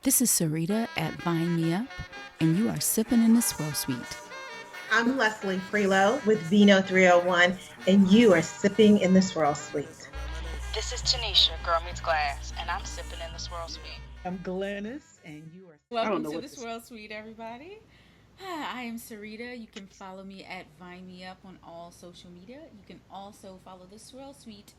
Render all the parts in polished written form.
This is Sarita at Vine Me Up, and you are sipping in the Swirl Suite. I'm Leslie Freelo with Vino 301, and you are sipping in the Swirl Suite. This is Tanisha, Girl Meets Glass, and I'm sipping in the Swirl Suite. I'm Glennis, and you are. Welcome to the Swirl Suite, everybody. I am Sarita. You can follow me at Vine Me Up on all social media. You can also follow the Swirl Suite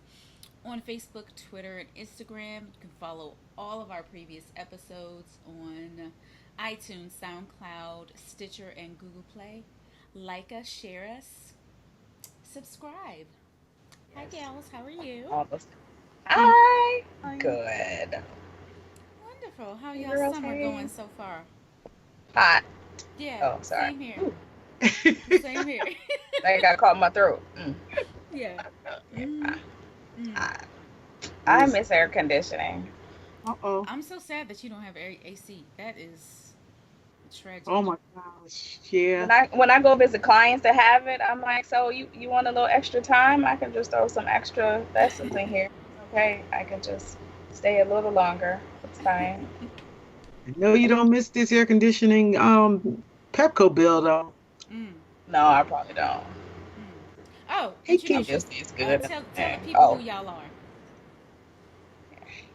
on Facebook, Twitter, and Instagram. You can follow all of our previous episodes on iTunes, SoundCloud, Stitcher, and Google Play. Like us, share us, subscribe. Hi, gals. How are you? Hi. Good. Wonderful. How y'all summer going so far? Hot. Yeah. Oh, sorry. Same here. Same here. I got caught in my throat. Yeah. I miss air conditioning. I'm so sad that you don't have AC. That is tragic. Oh my gosh. Yeah. When I go visit clients that have it, I'm like, so you want a little extra time? I can just throw some extra vessels in here. Okay, I can just stay a little longer. It's fine. No, you don't miss this air conditioning Pepco bill though. No, I probably don't. Oh, Hey, It's good. Tell the people who y'all are.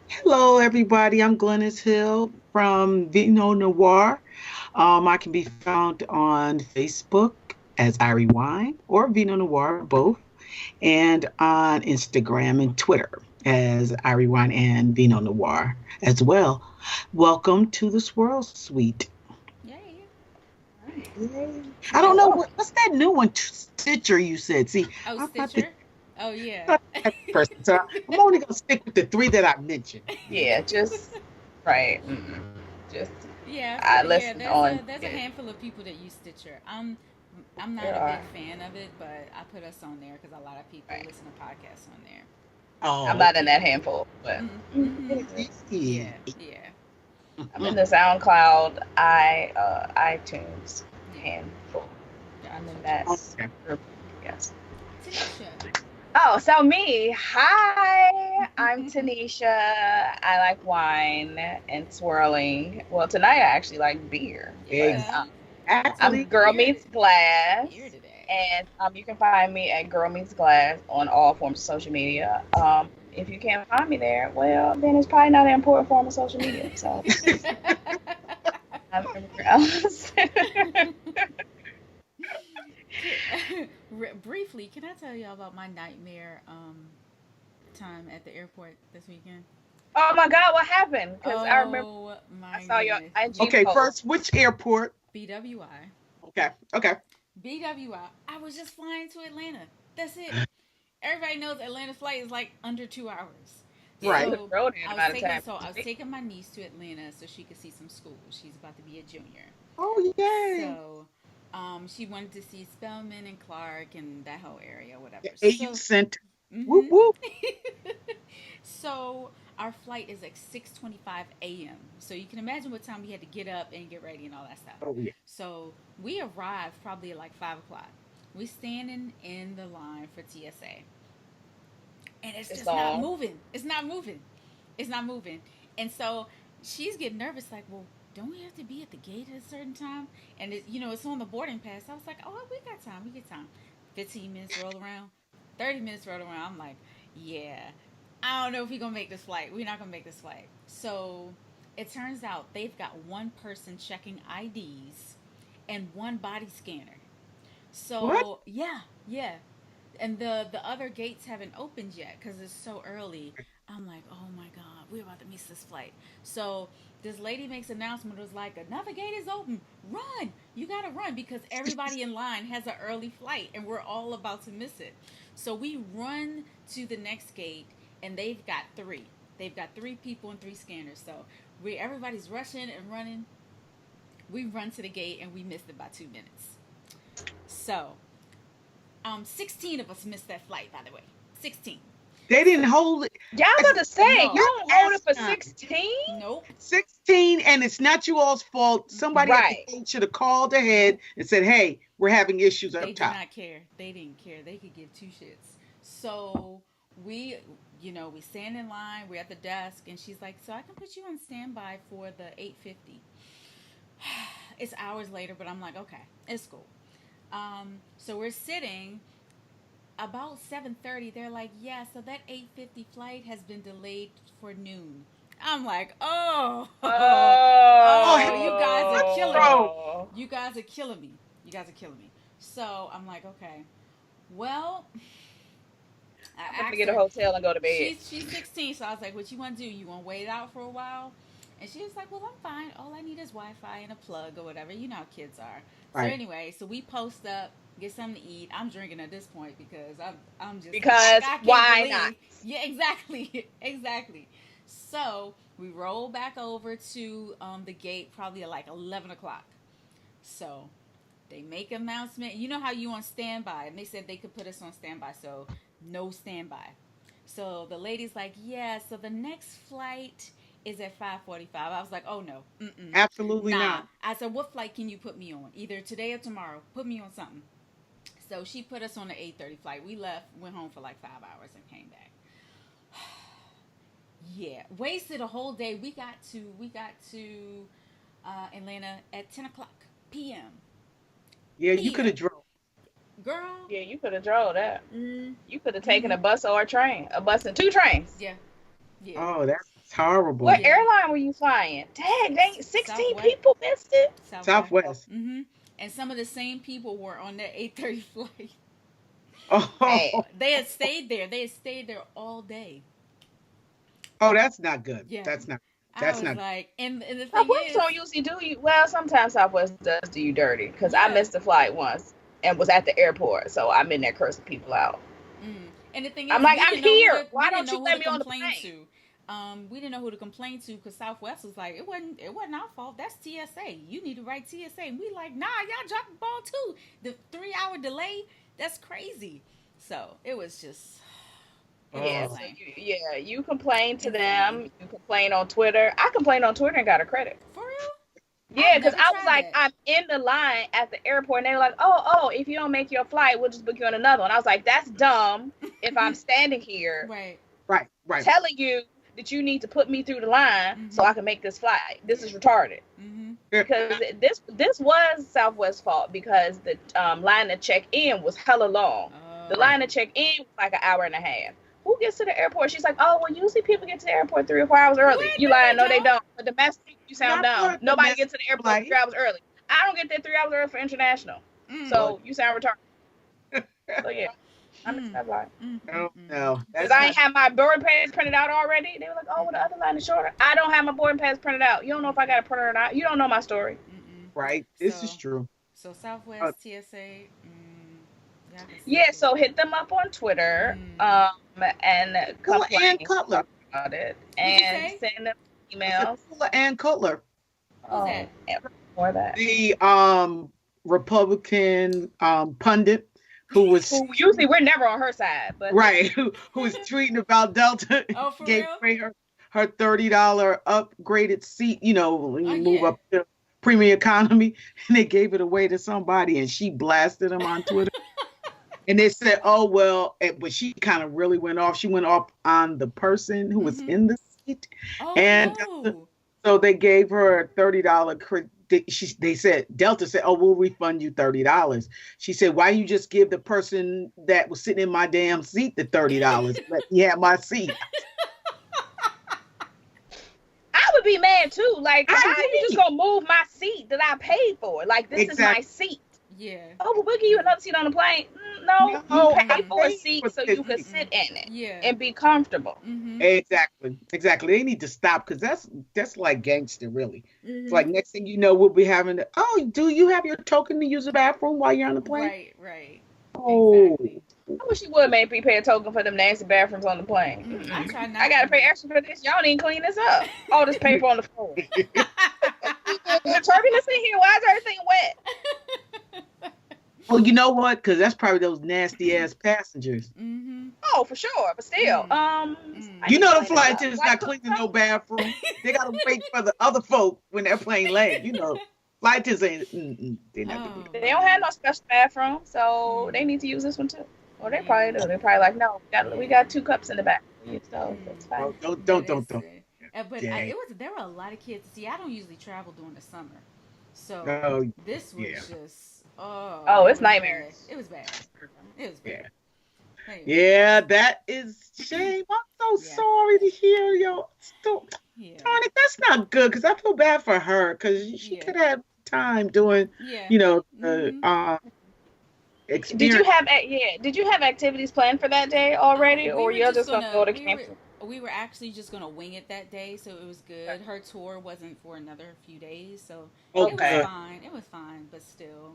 Hello, everybody. I'm Glennis Hill from Vino Noir. I can be found on Facebook as Irie Wine or Vino Noir, both, and on Instagram and Twitter as Irie Wine and Vino Noir as well. Welcome to the Swirl Suite. Yay. Yay. I don't know what's that new one, Stitcher. You said. See, Oh, Stitcher. Oh yeah. Person. So I'm only gonna stick with the three that I mentioned. Yeah, just right. Just I listen there's a handful of people that use Stitcher. I'm not a big fan of it, but I put us on there because a lot of people listen to podcasts on there. Oh, I'm not in that handful, but Yeah. I'm in the SoundCloud, iTunes handful. I'm in that group. Yes. Tanisha. Oh, so me. Hi, I'm Tanisha. I like wine and swirling. Well, tonight I actually like beer. Yeah. I'm Girl Meets Glass. Beer today. And you can find me at Girl Meets Glass on all forms of social media. If you can't find me there, well, then it's probably not an important form of social media. So I'm everywhere else. Briefly, can I tell y'all about my nightmare time at the airport this weekend? Oh my God, what happened? Because I remember I saw your IG Okay, post. first, which airport? BWI. Okay. BWI. I was just flying to Atlanta. That's it. Everybody knows Atlanta flight is like under 2 hours. Right. So I was taking my niece to Atlanta so she could see some school. She's about to be a junior. Oh, yay. So she wanted to see Spelman and Clark and that whole area, whatever. AU Center. Whoop, whoop. So our flight is like 6:25 a.m. So you can imagine what time we had to get up and get ready and all that stuff. Oh, yeah. So we arrived probably at like 5 o'clock. We standing in the line for TSA. And it's just not moving. It's not moving. And so she's getting nervous, like, well, don't we have to be at the gate at a certain time? And it's on the boarding pass. I was like, oh, we got time. 15 minutes roll around, 30 minutes roll around. I'm like, yeah, I don't know if we're gonna make this flight. We're not gonna make this flight. So it turns out they've got one person checking IDs and one body scanner. So what? Yeah. And the other gates haven't opened yet because it's so early. I'm like, oh my God, we're about to miss this flight. So this lady makes an announcement. It was like, another gate is open. Run! You gotta run because everybody in line has an early flight and we're all about to miss it. So we run to the next gate and they've got three. They've got 3 people and 3 scanners. So everybody's rushing and running. We run to the gate and we missed it by 2 minutes. So 16 of us missed that flight, by the way. 16. They didn't hold it. Yeah, I'm about to say, No. you don't hold it for 16? Nope. 16, and it's not you all's fault. Somebody at the gate should have called ahead and said, hey, we're having issues up top. They did not care. They didn't care. They could give 2 shits. So we, we stand in line. We're at the desk, and she's like, "So I can put you on standby for the 8:50." It's hours later, but I'm like, "Okay, it's cool." So we're sitting. About 7:30, they're like, "Yeah, so that 8:50 flight has been delayed for noon." I'm like, "Oh, oh, you guys are killing me. Oh. You guys are killing me. You guys are killing me." So I'm like, "Okay, well." I'm I gonna asked get a her. hotel and go to bed. She's 16, so I was like, "What you want to do? You want to wait it out for a while?" And she was like, "Well, I'm fine. All I need is Wi-Fi and a plug or whatever. You know how kids are." So Right. anyway, so we post up, get something to eat. I'm drinking at this point because I'm just like Because I can't why not? believe. Yeah, exactly, exactly. So we roll back over to the gate probably at like 11 o'clock. So they make an announcement. You know how you on standby, and they said they could put us on standby, so no standby. So the lady's like, "Yeah, so the next flight is at 5:45." I was like, "Oh no, Absolutely nah." not. I said, "What flight can you put me on? Either today or tomorrow. Put me on something." So she put us on the 8:30 flight. We left, went home for like 5 hours, and came back. Yeah, wasted a whole day. We got to Atlanta at 10 o'clock p.m. Yeah, you could p.m. have drove. Girl. Yeah, you could have drove that. Mm, You could have taken mm-hmm. a bus or a train. A bus and two trains. Yeah, yeah, Oh, that's horrible. What yeah. airline were you flying? Dang, they 16 Southwest. people missed it. Southwest. Southwest. Mm-hmm. And some of the same people were on that 8:30 flight. Man. Oh, They had stayed there. They had stayed there all day. oh, that's not good. Yeah. That's not. I That's was not. like, and the thing Southwest is, don't usually do you well. Sometimes Southwest does do you dirty because I yeah. missed a flight once and was at the airport, so I'm in there cursing people out. And the thing I'm is, like, we I'm didn't know who here. to we Why didn't don't you know who let to me on the complain plane? to. We didn't know who to complain to because Southwest was like, it wasn't our fault. That's TSA. You need to write TSA. And we like, nah, y'all dropped the ball too. The 3 hour delay, that's crazy. So it was just, it was Yeah, Oh, so insane. you complain to Insane. them. You complain on Twitter. I complained on Twitter and got a credit. For real? Yeah, I've because never I was tried like, that. I'm in the line at the airport, and they were like, oh, if you don't make your flight, we'll just book you on another one. I was like, that's dumb. If I'm standing here Right. right, right. telling you that you need to put me through the line so I can make this flight, this is Yeah. retarded. Mm-hmm. Because this was Southwest's fault because the line to check in was hella long. The Oh. line to check in was like an hour and a half. Who gets to the airport? She's like, oh, well, usually people get to the airport 3 or 4 hours early. What? You No, lying? they No, they don't. don't. But domestic, you sound Not for dumb. a Nobody domestic gets to the airport flight. 3 hours early. I don't get there 3 hours early for international. Mm. So you sound retarded. So yeah, I missed Mm. that line. No, Mm. no, Because that's I not. ain't have my boarding pass printed out already. They were like, oh, well, the other line is shorter. I don't have my boarding pass printed out. You don't know if I got a printer or not. You don't know my story. Right. This is true. So Uh, Southwest TSA. Y'all can Yeah, suck so it. hit them up on Twitter and Fuller and complain Cutler. about it What'd you and say? send them I said emails. Fuller and Cutler, Who's that? And more that. the Republican pundit who was Who usually we're never on her side, but right, who was tweeting about Delta, Oh, for gave real? away her $30 upgraded seat. You know, when you Oh, move yeah. up to premium economy, and they gave it away to somebody, and she blasted them on Twitter. And they said, "Oh well," but she kind of really went off. She went off on the person who was in the seat, Oh and no. so they gave her a $30 credit. They said Delta said, "Oh, we'll refund you $30." She said, "Why you just give the person that was sitting in my damn seat the $30? Let me have my seat." I would be mad too. Like, I how are you agree. just gonna move my seat that I paid for? Like, this is my Exactly. seat. Yeah. Oh, but we'll give you another seat on the plane. No, No, you I paid for a paid seat for so this you could seat. sit in it Yeah. and be comfortable. Exactly. They need to stop because that's like gangster, really. It's like next thing you know, we'll be having to, oh, do you have your token to use the bathroom while you're on the plane? Right. Oh, Exactly. I wish you would make me pay a token for them nasty bathrooms on the plane. I try not. I gotta pay extra for this. Y'all didn't clean this up. All this paper on the floor. There's turbulence in here. Why is everything wet? well, you know what? Because that's probably those nasty ass passengers. Oh, for sure. But still, You know the flight attendants not cleaning no bathroom. They gotta wait for the other folk when that plane lands. You know, flight attendants ain't. They're not doing it. They don't have no special bathroom, so they need to use this one too. Well, they probably do. They're probably like, no, we got 2 cups in the back. So that's fine. Oh, don't, But don't, it's don't, don't. but Dang. it was there were a lot of kids. See, I don't usually travel during the summer, so Oh, this was yeah, just oh, Oh, it it's was bad. nightmares. It was bad. It was bad. yeah. Anyway, Yeah, that is shame. I'm so yeah, sorry to hear your story. yeah, Tony, that's not good because I feel bad for her because she yeah, could have time doing, yeah. the Mhm. Did you experience. have Did you have activities planned for that day already, We or were you're just just gonna go gonna to camping? we were actually just gonna wing it that day, so it was good. Her tour wasn't for another few days, so Oh, it was Okay, good. fine. It was fine, but still,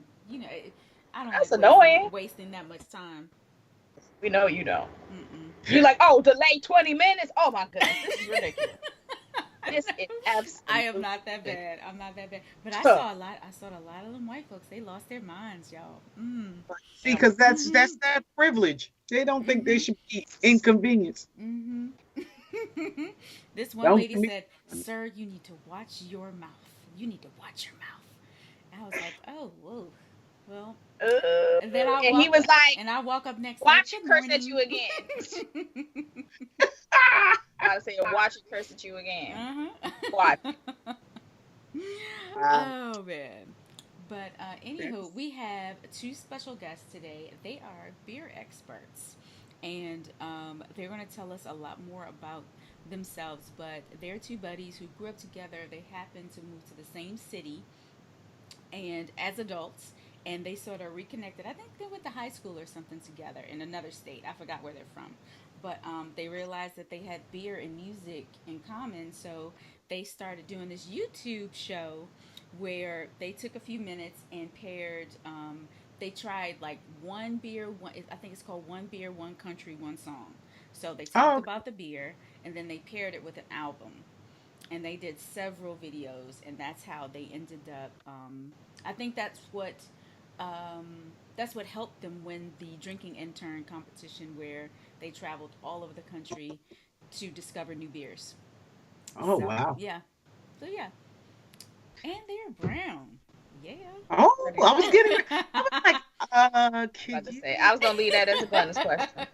I don't that's like annoying. wasting that much time. We know you don't. Mm-mm. You like, oh, delay 20 minutes. Oh my goodness, this is ridiculous. This is I am absolutely not that ridiculous. bad. I'm not that bad. But Huh. I saw a lot of them white folks. They lost their minds, y'all. See, because that's Mhm. that privilege. They don't think they Mhm. should be inconvenienced. Mhm. This one Don't lady give me. said, "Sir, you need to watch your mouth. You need to watch your mouth." I was like, "Oh, whoa." Well, and then And he was like, I walk up next like, watch it "Good curse at you morning." again. I gotta say, watch it curse at you again. Watch. Uh-huh. Wow. Oh man. But anywho, That's- we have two special guests today. They are beer experts, and they're going to tell us a lot more about themselves. But they're two buddies who grew up together. They happened to move to the same city, and as adults, and they sort of reconnected. I think they went to high school or something together in another state. I forgot where they're from, but they realized that they had beer and music in common, so they started doing this YouTube show where they took a few minutes and paired. They tried like one beer, one. I think it's called One Beer, One Country, One Song. So they talked Oh, about the beer, and then they paired it with an album, and they did several videos, and that's how they ended up. I think that's what helped them win the drinking intern competition, where they traveled all over the country to discover new beers. oh, So wow. yeah, so yeah, and they're brown. Yeah. Oh, Pretty I was much. getting. I was like, About can to you? say, I was gonna leave that as a bonus question.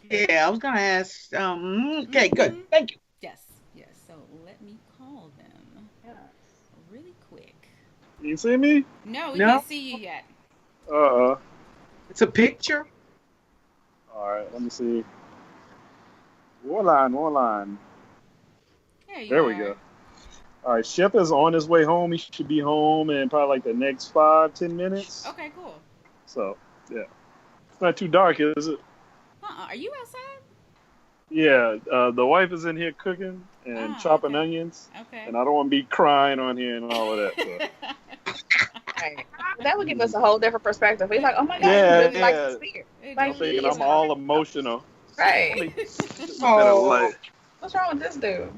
Yeah, I was gonna ask. Okay, good. Mm-hmm. Thank you. Yes, yes. So let me call them Yeah. really quick. You see me? No, we No, can't see you yet. Uh-uh. it's a picture. All right, let me see. One line, one line. There you There we are. go. All right, Shep is on his way home. He should be home in probably like the next 5-10 minutes. Okay, cool. So, yeah. It's not too dark, is it? Are you outside? Yeah, the wife is in here cooking and Oh, chopping okay. onions, Okay. and I don't want to be crying on here and all of that. So. Right. Well, that would give us a whole different perspective. We're like, oh my god, he Yeah, really likes yeah. this beer. It Like, I'm don't he thinking be is I'm like all emotional. right. Let me get better Oh, light. What's wrong with this dude?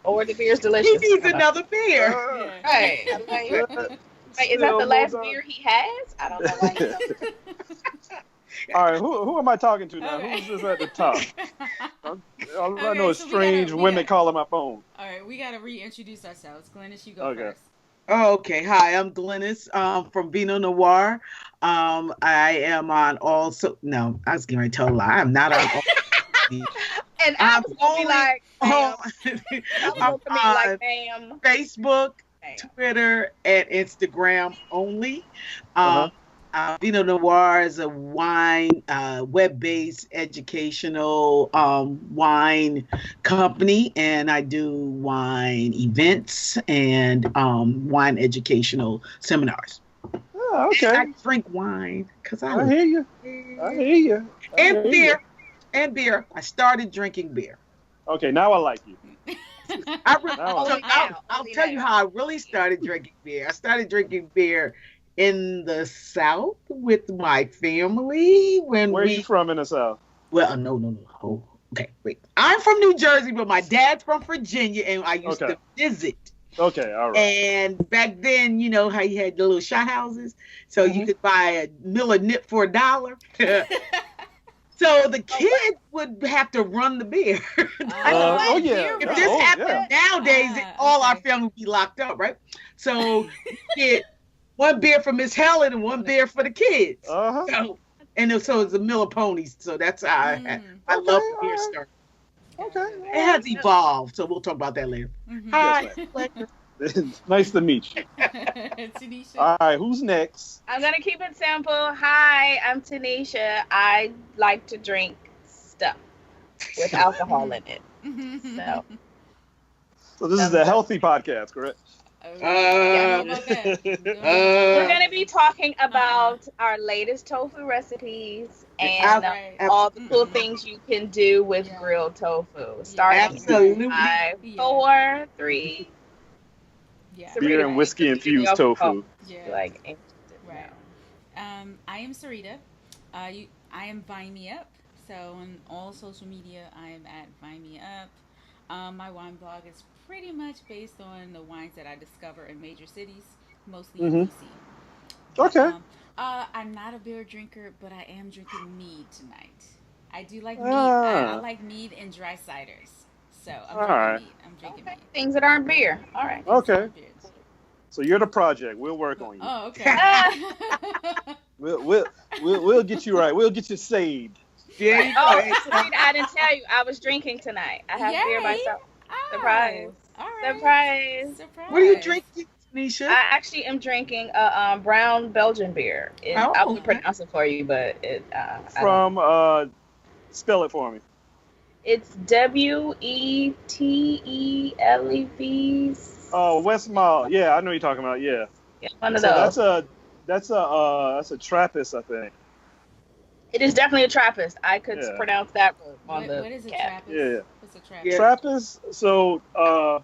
Or the beer's he delicious. needs another beer. yeah. Right. Like, is that the last beer he has? I don't know why he's All right, who am I talking to now? Okay. Who's this at the top? All I Okay, know is so strange women calling my phone. All right, we gotta reintroduce ourselves. Glennis, you go Okay. first. Oh, okay. Hi, I'm Glennis from Vino Noir. I am on all. So no, I was going to tell a lie. I'm not on all. And I I'm was gonna be only like, on, ma'am. I was I'm gonna be like, ma'am. Facebook, Ma'am. Twitter, and Instagram only. Uh-huh. Vino Noir is a wine, web-based educational wine company, and I do wine events and wine educational seminars. Oh, And I okay. drink wine because I hear you. I hear you. I and hear you. beer and beer. I started drinking beer. Okay, now I like you. I'll tell you how I really started drinking beer. I started drinking beer in the South with my family when Where are you from in the South? Well, no. Oh, okay, wait. I'm from New Jersey, but my dad's from Virginia, and I used to visit. Okay, all right. And back then, you know how you had the little shot houses, so you could buy a Miller Nip for $1. So the kid would have to run the beer. Oh, yeah. If this happened nowadays, all our family would be locked up, right? So one beer for Miss Helen and one beer for the kids. Uh-huh. So it's a Miller Ponies. So that's how I Okay, love the all beer right. start. Okay. It has evolved, so we'll talk about that later. Mhm. Hi, Yes, pleasure. Nice to meet you. Tanisha. All right, who's next? I'm gonna keep it simple. Hi, I'm Tanisha. I like to drink stuff with alcohol in it. So So this is the healthy podcast, correct? Oh, don't know about that. Don't know about that. we're gonna be talking about our latest tofu recipes and Right. all the cool things you can do with grilled tofu. Starting Absolutely. in 5, 4, 3. Yeah. Beer and whiskey infused tofu. Yeah. Like, Right. I am Sarita. I am Vine Me Up. So on all social media, I am at Vine Me Up. My wine blog is pretty much based on the wines that I discover in major cities, mostly in DC. But, Okay. I'm not a beer drinker, but I am drinking mead tonight. I do like mead. I like mead and dry ciders. So I'm drinking mead. I'm drinking mead. Things that aren't beer. All right. Okay. So you're the project. We'll work on you. Oh, okay. We'll get you right. We'll get you saved. Yeah. I didn't tell you I was drinking tonight. I have beer myself. Surprise. All right. Surprise. What are you drinking, Tanisha? I actually am drinking a brown Belgian beer. I will pronounce it for you, but spell it for me. It's WETELEV. Oh, Westmall. Yeah, I know you're talking about. Yeah. One of those. That's a Trappist, I think. It is definitely a Trappist. I could pronounce that on the. What is a Trappist? Yeah. What's a Trappist? Trappist. So.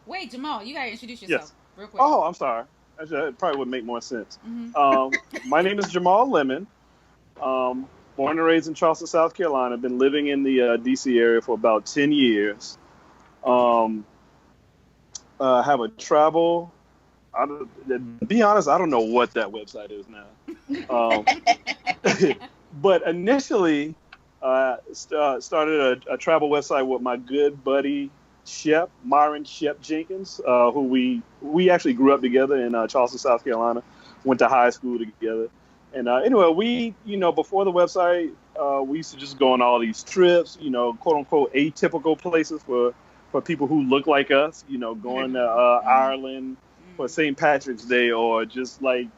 Wait, Jamaal, you gotta introduce yourself. Yes. Real quick. Oh, I'm sorry. Actually, it probably would make more sense. My name is Jamaal Lemon. Born and raised in Charleston, South Carolina. I've been living in the D.C. area for about 10 years. Have a travel. To be honest, I don't know what that website is now. But initially, started a travel website with my good buddy Myron Shep Jenkins, who we actually grew up together in Charleston, South Carolina. Went to high school together. And anyway, before the website, we used to just go on all these trips, quote unquote atypical places for people who look like us, going to Ireland for St. Patrick's Day, or just like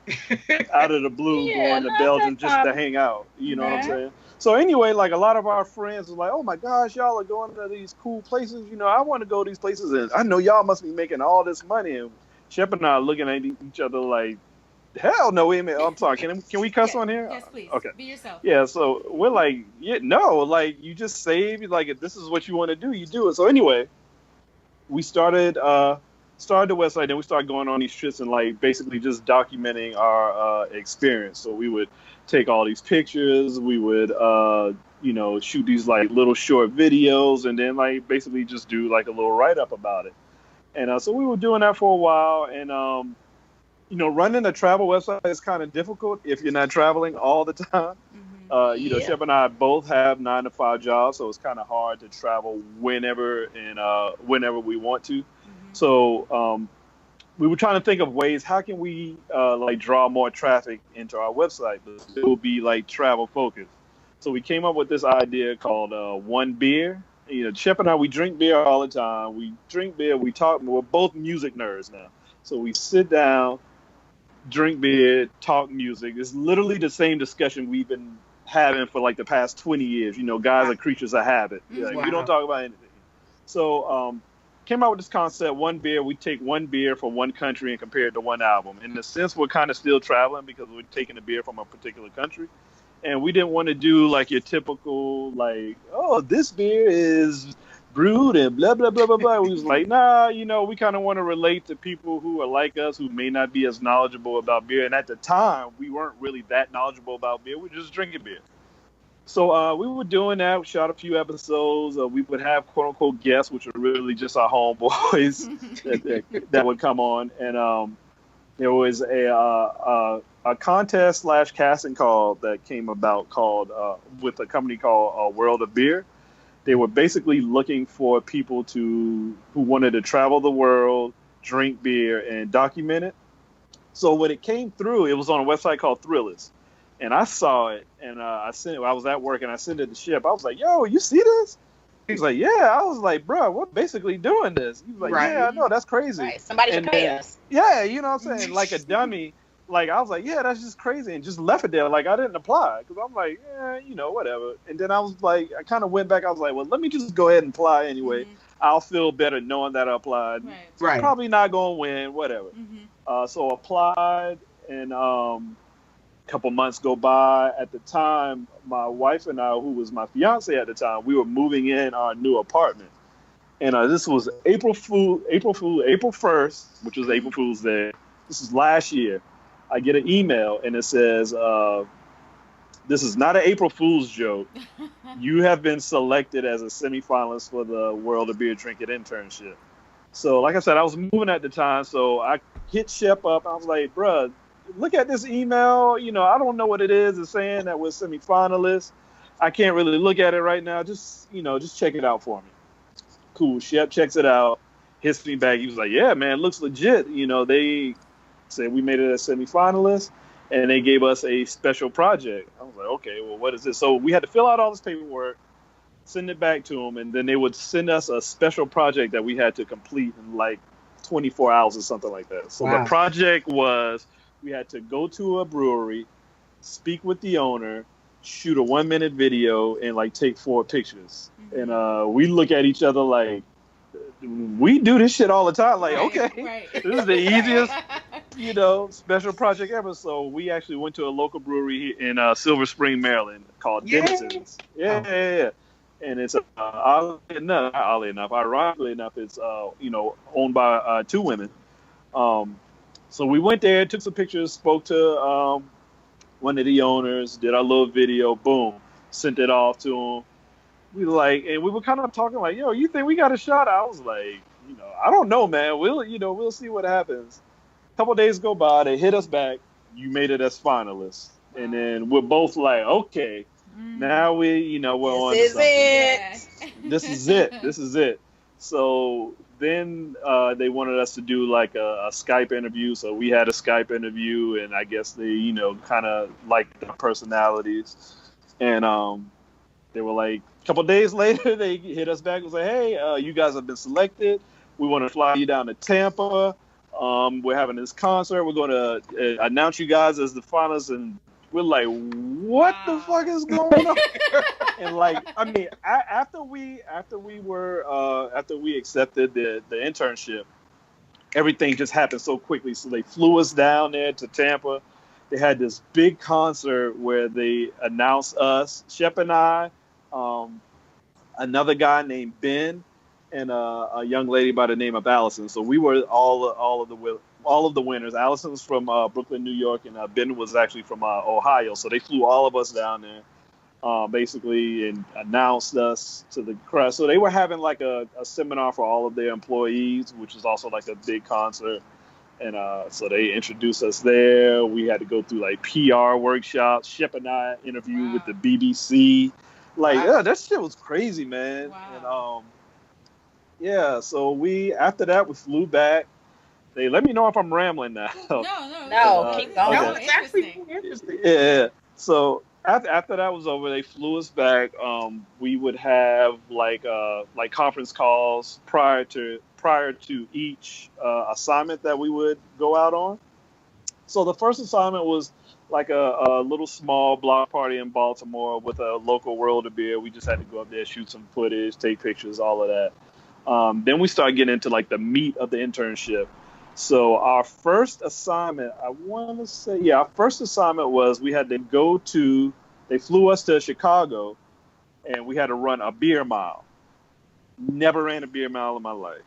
out of the blue going to Belgium just to hang out. You know what I'm saying? So anyway, like a lot of our friends were like, oh my gosh, y'all are going to these cool places. I want to go to these places, and I know y'all must be making all this money. And Shep and I are looking at each other like, hell no, wait a minute. I'm sorry. Can we cuss on here? Yes, please. Okay. Be yourself. Yeah, so we're like, no, like you just save. Like if this is what you want to do, you do it. So anyway, we started the website, then we started going on these trips and like basically just documenting our experience. So we would take all these pictures, we would shoot these like little short videos, and then like basically just do like a little write up about it. And so we were doing that for a while, and running a travel website is kind of difficult if you're not traveling all the time. Shep and I both have 9-to-5 jobs, so it's kind of hard to travel whenever we want to. So we were trying to think of ways, how can we like draw more traffic into our website, but it will be like travel focused. So we came up with this idea called One Beer. Shep and I, we drink beer all the time. We drink beer, we talk. We're both music nerds now, so we sit down, drink beer, talk music. It's literally the same discussion we've been having for like the past 20 years. Guys are creatures of habit. We don't talk about anything. So came out with this concept, one beer. We take one beer from one country and compare it to one album. In a sense, we're kind of still traveling because we're taking a beer from a particular country. And we didn't want to do like your typical, like, oh, this beer is brewed and blah, blah, blah, blah, blah. We was like, nah, we kind of want to relate to people who are like us, who may not be as knowledgeable about beer. And at the time, we weren't really that knowledgeable about beer. We were just drinking beer. So we were doing that. We shot a few episodes. We would have quote unquote guests, which were really just our homeboys that would come on. And there was a contest / casting call that came about with a company called World of Beer. They were basically looking for people who wanted to travel the world, drink beer, and document it. So when it came through, it was on a website called Thrillist. And I saw it, and I sent it. I was at work, and I sent it to Shep. I was like, "Yo, you see this?" He's like, "Yeah." I was like, "Bro, we're basically doing this." He was like, Right. "Yeah, I know, that's crazy." Right. Somebody should And pay then, us. yeah, you know what I'm saying? Like a dummy. Like, I was like, "Yeah, that's just crazy," and just left it there. Like, I didn't apply because I'm like, "Yeah, you know, whatever." And then I was like, I kind of went back. I was like, "Well, let me just go ahead and apply anyway. I'll feel better knowing that I applied. Right. Right. Probably not gonna win, whatever." So applied, and couple months go by. At the time, my wife and I, who was my fiance at the time, we were moving in our new apartment. And this was April 1st, which was April Fool's Day. This is last year. I get an email and it says, "This is not an April Fool's joke. You have been selected as a semifinalist for the World of Beer Drinking internship." So, like I said, I was moving at the time, so I hit Shep up. I was like, "Bruh, look at this email. You know, I don't know what it is. It's saying that we're semifinalists. I can't really look at it right now. Just check it out for me." Cool. Shep checks it out, hits me back. He was like, "Yeah, man, it looks legit." You know, they said we made it as semifinalists, and they gave us a special project. I was like, "Okay, well, what is this?" So we had to fill out all this paperwork, send it back to them, and then they would send us a special project that we had to complete in like 24 hours or something like that. So Wow. the project was, we had to go to a brewery, speak with the owner, shoot a 1-minute video, and like take 4 pictures. And we look at each other like, we do this shit all the time. Like, okay, this is the easiest, special project ever. So we actually went to a local brewery in Silver Spring, Maryland, called Dennison's. Yeah. And it's ironically enough, it's owned by 2 women. So we went there, took some pictures, spoke to one of the owners, did our little video, boom, sent it off to him. We were kind of talking like, "Yo, you think we got a shot?" I was like, "I don't know, man. We'll see what happens." A couple days go by, they hit us back. "You made it as finalists," and then we're both like, "Okay, now we're on to something. This is it. This is it." So then they wanted us to do like a Skype interview. So we had a Skype interview, and I guess they, kind of liked the personalities. And they were like, a couple days later, they hit us back and was like, "Hey, you guys have been selected. We want to fly you down to Tampa. We're having this concert. We're going to announce you guys as the finalists." And we're like, "What the fuck is going on?" And like, I mean, after we accepted the internship, everything just happened so quickly. So they flew us down there to Tampa. They had this big concert where they announced us, Shep and I, another guy named Ben, and a young lady by the name of Allison. So we were all of the winners. Allison was from Brooklyn, New York, and Ben was actually from Ohio. So they flew all of us down there, basically, and announced us to the crowd. So they were having like a seminar for all of their employees, which was also like a big concert. And so they introduced us there. We had to go through like PR workshops. Shep and I interviewed with the BBC. Like, that shit was crazy, man. Wow. And so after that we flew back. They let me know if I'm rambling now. No, keep going. Okay. No, it's actually interesting. Yeah. So after that was over, they flew us back. We would have like conference calls prior to each assignment that we would go out on. So the first assignment was like a little small block party in Baltimore with a local World of Beer. We just had to go up there, shoot some footage, take pictures, all of that. Then we started getting into like the meat of the internship. So our first assignment, our first assignment was we had to they flew us to Chicago, and we had to run a beer mile. Never ran a beer mile in my life.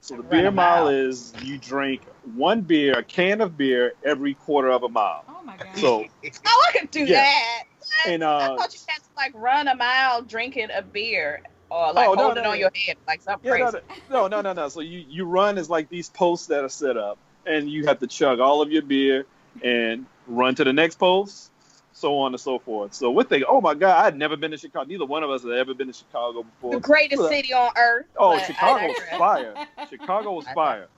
So the beer mile is you drink a can of beer every quarter of a mile. Oh my God. So I could do that. And I thought you had to like run a mile drinking a beer. Or like hold it on your head, like something crazy. No. So you run as like these posts that are set up, and you have to chug all of your beer and run to the next post, so on and so forth. So we're thinking, oh my God, I'd never been to Chicago. Neither one of us had ever been to Chicago before. The greatest city on earth. Oh, Chicago was fire. Chicago was fire.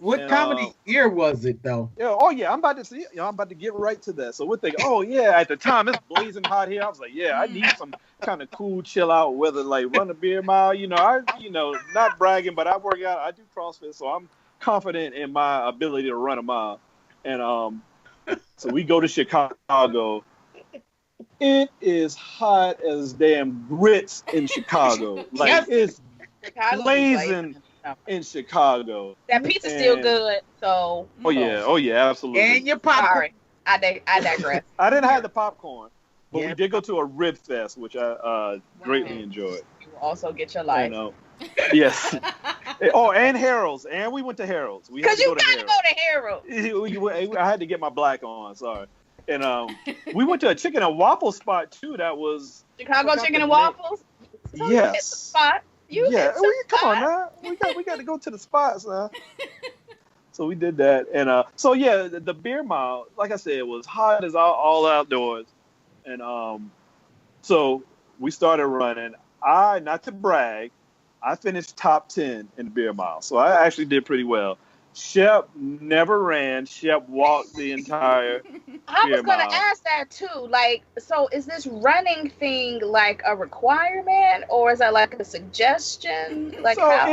What And, comedy year was it though? yeah, oh yeah, I'm about to see. I'm about to get right to that. So we're thinking, oh yeah, at the time it's blazing hot here. I was like, yeah, I need some kind of cool, chill out weather, like run a beer mile. Not bragging, but I work out. I do CrossFit, so I'm confident in my ability to run a mile. And so we go to Chicago. It is hot as damn grits in Chicago. Like Yes. it's Chicago be blazing blazing. in Chicago. That pizza's still And- good, so. Oh yeah, absolutely. And your popcorn. Sorry, I digress. I didn't have the popcorn, but Yeah. we did go to a rib fest, which I greatly Wow. enjoyed. You will also get your I life. know. Yes. Oh, and Harold's, and we went to Harold's. We had Because to you go to gotta go to Harold. I had to get my black on. Sorry. And we went to a chicken and waffle spot too. That was Chicago forgot chicken the and name. waffles. So you hit the Yes. spot. You Yeah. hit the Well, come on spot. now. We got to go to the spots now. So we did that, and so yeah, the beer mile, like I said, it was hot as all outdoors, and so we started running. Not to brag, I finished top 10 in the beer mile, so I actually did pretty well. Shep never ran. Shep walked the entire. I was beer gonna mile. ask that too. Like, so is this running thing like a requirement, or is that like a suggestion? Like, So how?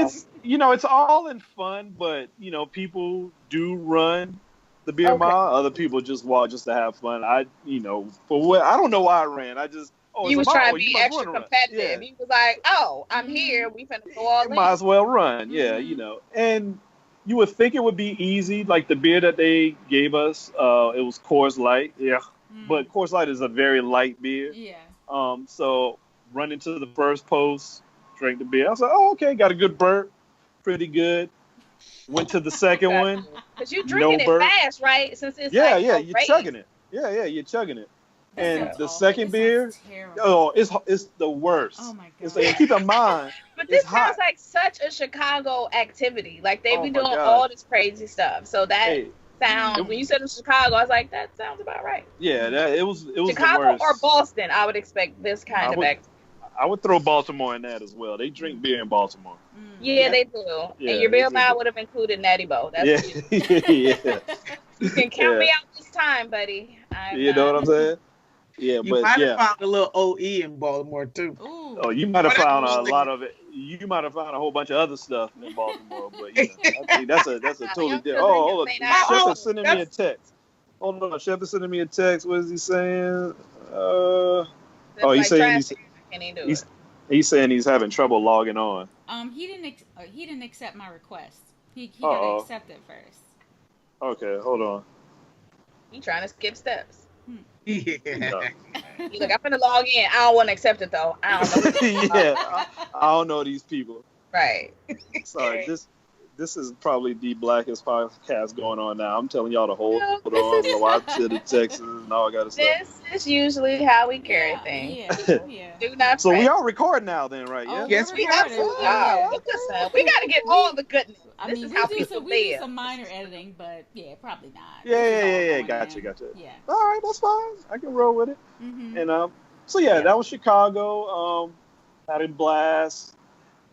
it's all in fun, but people run the beer Okay. mile. Other people just walk just to have fun. I don't know why I ran. I just You was it's a trying mile. to You be must extra run a run. competitive. Yeah. You was like, "Oh, I'm here. We finna go all Might in." as well run. Yeah, Mhm. and you would think it would be easy. Like the beer that they gave us, it was Coors Light. Yeah, but Coors Light is a very light beer. Yeah. So running to the first post, drank the beer. I was like, oh, okay, got a good burp, pretty good. Went to the second one. Because you drinking No it burp. fast, right? Since it's Yeah, like yeah, a you're race. chugging it. Yeah, you're chugging it. That And sounds the awful. second It beer, sounds terrible. oh, it's the worst. Oh my It's God. like, keep in mind, But this it's hot. sounds like such a Chicago activity. Like they Oh be my doing God. all this crazy stuff. So that Hey, sounds. When you said it was Chicago, I was like, that sounds about right. yeah, it was the Chicago worst. or Boston, I would expect this I kind of would- activity. I would throw Baltimore in that as well. They drink beer in Baltimore. Yeah, they do. Yeah, and your bill they do. mile would have included Natty Bo. That's Yeah, what yeah. you can count Yeah. me out this time, buddy. You know what I'm saying? Yeah, You but might yeah. have found a little OE in Baltimore too. Ooh. Oh, you might have Whatever found you a think. lot of it. You might have found a whole bunch of other stuff in Baltimore, but I think that's a totally Young different. children Oh, can hold say on. that. Chef Oh, is sending me a text. Hold on, Chef is sending me a text. What is he saying? That's Oh, he's like saying traffic. Can't even do he's it. he's saying he's having trouble logging on. He didn't accept my request. He Uh-oh. gotta accept it first. Okay, hold on. You trying to skip steps. Yeah. No. You like, I'm finna log in. I don't want to accept it though. I don't know. Yeah, I don't know these people. Right. Sorry, this is probably the blackest podcast going on now. I'm telling y'all to hold No, on, watch the Texas and all that stuff. This is usually how we carry Yeah, things. Yeah. Do not So we fret. are recording now, then, right? Yeah. Oh, Yes, we're we recording. absolutely Yeah. Oh, listen, we got to get all the goodness. I This mean, is how we do people some live. minor editing, but yeah, probably not. Yeah, This is all yeah. going Gotcha, in. gotcha. Yeah. All right, that's fine. I can roll with it. Mm-hmm. And so yeah, that was Chicago. Had a blast.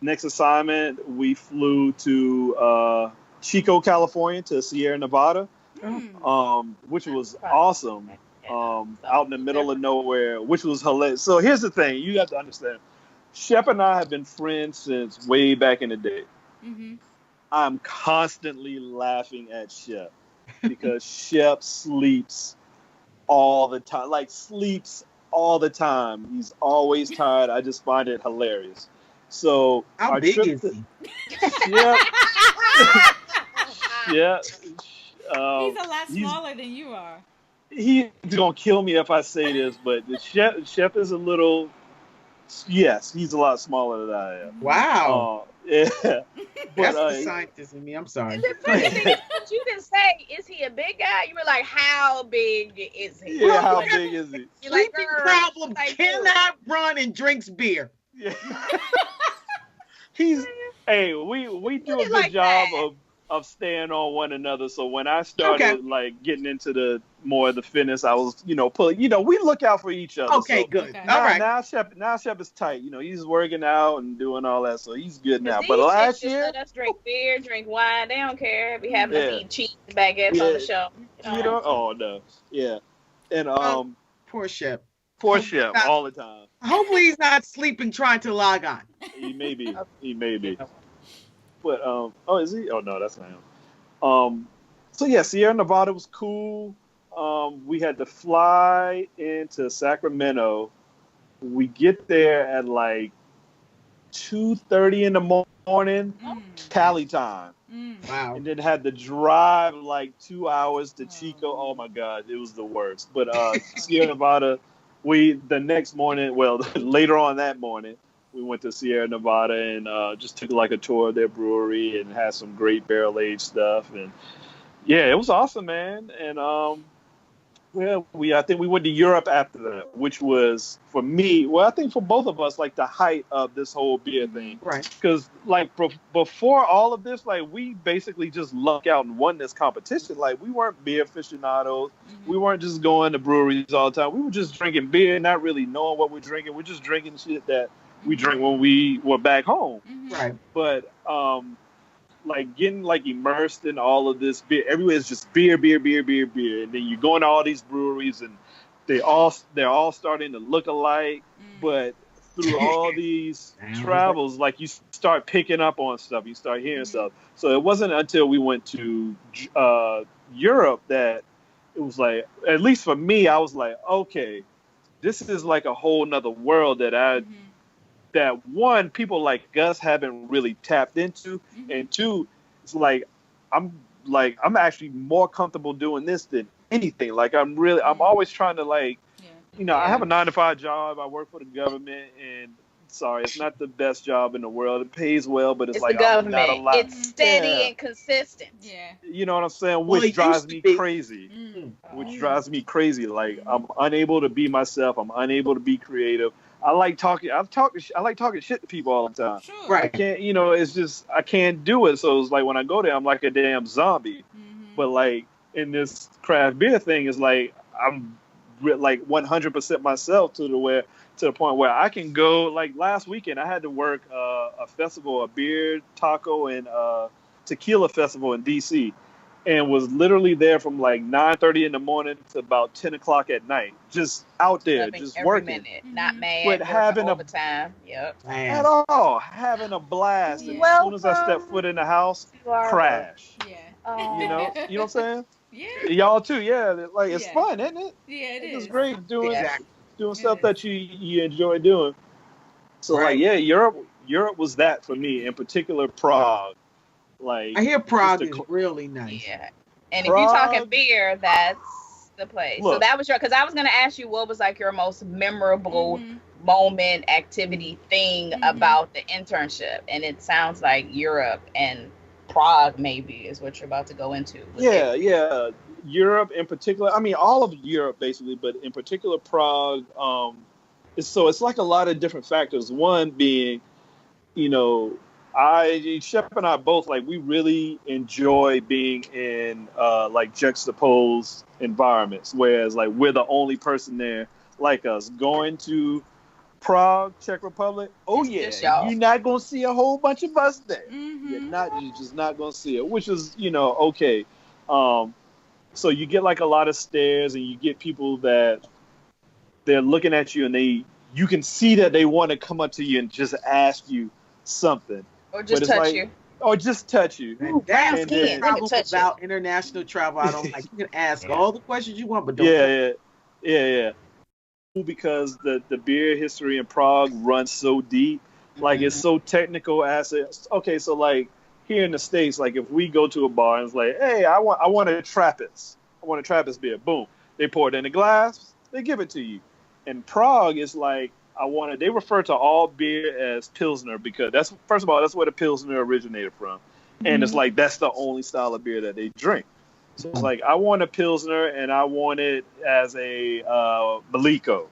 Next assignment, we flew to Chico, California, to Sierra Nevada, which was awesome. Out in the middle of nowhere, which was hilarious. So here's the thing: you have to understand. Shep and I have been friends since way back in the day. Mm-hmm. I'm constantly laughing at Shep because Shep sleeps all the time. Like sleeps all the time. He's always tired. I just find it hilarious. So How our big trip is to- he? Shep, yeah. He's a lot he's- smaller than you are. He's gonna kill me if I say this, but the chef is a little. Yes, he's a lot smaller than I am. Wow. Yeah, That's but the scientist in me. I'm sorry. The funny thing is, you didn't say, is he a big guy? You were like, how big is he? yeah, how big is he? You're like, Sleeping "Girl, problem like, cannot run and drinks beer. Yeah. He's. Hey, we do a Put it good like job that. of staying on one another. So when I started like getting into the more of the fitness, I was, pulling, we look out for each other. Okay, so good. Okay. All right. Now Shep is tight. He's working out and doing all that, so he's good now. But These chicks last just year, let us drink beer, drink wine. They don't care. Be having us Yeah. eat cheese baguettes on the show. oh no, yeah, and Poor Shep. poor Hope Shep not- all the time. Hopefully he's not sleeping trying to log on. He may be, Yeah. but is he? Oh no, that's not him. So yeah, Sierra Nevada was cool. We had to fly into Sacramento. We get there at like 2:30 in the morning, Cali time. Wow. And then had to drive like 2 hours to Chico. Oh my God, it was the worst. But Sierra Nevada, the next morning, well, later on that morning, we went to Sierra Nevada and just took like a tour of their brewery and had some great barrel aged stuff. And yeah, it was awesome, man. And I think we went to Europe after that, which was for me, I think for both of us, like the height of this whole beer thing. Right. Because like before all of this, like we basically just lucked out and won this competition. Like we weren't beer aficionados. We weren't just going to breweries all the time. We were just drinking beer, not really knowing what we're drinking. We're just drinking shit that we drank when we were back home. Right. But like getting like immersed in all of this beer. Everywhere is just beer, and then you go into all these breweries and they're all starting to look alike. But through all these travels, like you start picking up on stuff, you start hearing stuff. So it wasn't until we went to Europe that it was like, at least for me, I was like, okay, this is like a whole nother world that one, people like us haven't really tapped into, and two, it's like I'm actually more comfortable doing this than anything. Like I'm always trying to I have a 9-to-5 job. I work for the government, and sorry, it's not the best job in the world. It pays well, but it's like the government. I'm not allowed. It's steady and consistent. Yeah. You know what I'm saying? Which drives me crazy. Which drives me crazy. Like I'm unable to be myself. I'm unable to be creative. I like talking shit to people all the time. Sure. Right. I can't, it's just, I can't do it. So it's like when I go there, I'm like a damn zombie. But like in this craft beer thing, it's like I'm like 100% myself to the point where I can go. Like last weekend, I had to work a festival, a beer, taco, and tequila festival in DC. And was literally there from like 9:30 in the morning to about 10 o'clock at night, just out there, just every working. minute, not mad, but having overtime. Yep. At all, having a blast. And as soon as I step foot in the house, crash. Yeah. You know what I'm saying? Yeah. Y'all too, yeah. Like it's fun, isn't it? Yeah, it is. It's great doing stuff is. that you enjoy doing. So like, yeah, Europe was that for me, in particular Prague. Like I hear Prague is really nice. Yeah. And Prague, if you're talking beer, that's the place. Look, so that was because I was going to ask you what was like your most memorable moment, activity, thing about the internship. And it sounds like Europe and Prague maybe is what you're about to go into. Yeah. Europe in particular. I mean, all of Europe basically, but in particular Prague. It's like a lot of different factors. One being, Shep and I both, like, we really enjoy being in like juxtaposed environments, whereas like we're the only person there like us. Going to Prague, Czech Republic, you're not gonna see a whole bunch of us there. You're just not gonna see it, which is okay. So you get like a lot of stares, and you get people that they're looking at you, and you can see that they want to come up to you and just ask you something. Or just touch you. Or just touch you. Brown skin. About international travel, I don't like. You can ask all the questions you want, but don't. Yeah. Because the beer history in Prague runs so deep, like it's so technical. Okay, so like here in the States, like if we go to a bar and it's like, hey, I want a Trappist. I want a Trappist beer. Boom, they pour it in a glass, they give it to you. In Prague, it's like they refer to all beer as Pilsner because that's where the Pilsner originated from. And it's like, that's the only style of beer that they drink. So it's like, I want a Pilsner and I want it as a Maliko.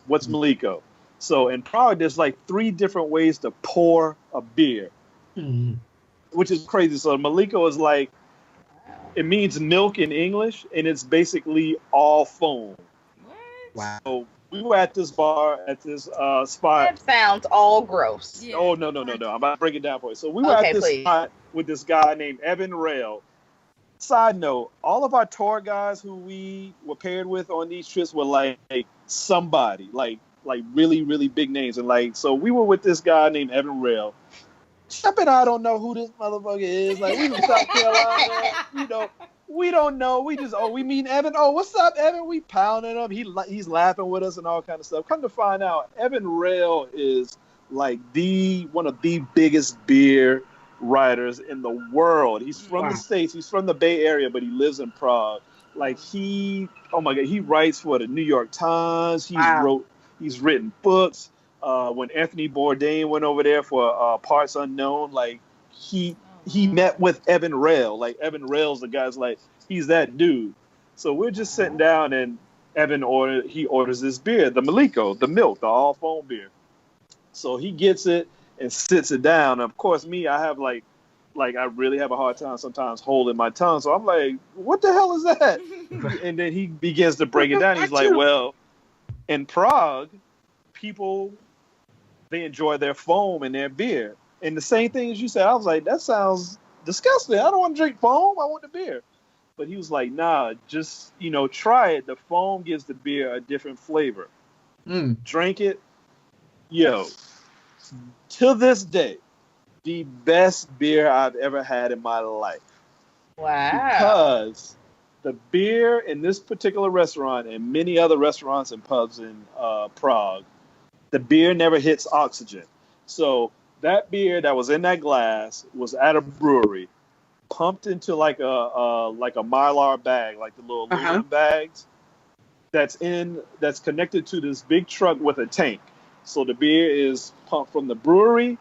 What's Maliko? So in Prague, there's like 3 different ways to pour a beer. which is crazy. So Maliko is like, it means milk in English, and it's basically all foam. What? Wow. So we were at this bar at this spot. That sounds all gross. Yeah. Oh no. I'm about to break it down for you. So we were at Okay, this please. spot with this guy named Evan Rail. Side note: all of our tour guys who we were paired with on these trips were like somebody, like really really big names, and like so we were with this guy named Evan Rail. Shep and I don't know who this motherfucker is. Like we from South Carolina, we don't know. We just we meet Evan. Oh, what's up, Evan? We pounding him. He's laughing with us and all kind of stuff. Come to find out, Evan Rail is like one of the biggest beer writers in the world. He's from the States. He's from the Bay Area, but he lives in Prague. Like oh my God, he writes for the New York Times. He's written books. When Anthony Bourdain went over there for Parts Unknown, like he met with Evan Rail. Like Evan Rail's the guy's like he's that dude. So we're just sitting down and Evan orders this beer, the Maliko, the milk, the all foam beer. So he gets it and sits it down. And of course, me, I have like I really have a hard time sometimes holding my tongue. So I'm like, what the hell is that? And then he begins to break it down. He's like, well, in Prague, people, they enjoy their foam and their beer. And the same thing as you said, I was like, that sounds disgusting. I don't want to drink foam. I want the beer. But he was like, nah, just, try it. The foam gives the beer a different flavor. Drink it. Yo, to this day, the best beer I've ever had in my life. Wow. Because the beer in this particular restaurant and many other restaurants and pubs in Prague, the beer never hits oxygen. So that beer that was in that glass was at a brewery, pumped into like a Mylar bag, like the little aluminum bags, that's connected to this big truck with a tank. So the beer is pumped from the brewery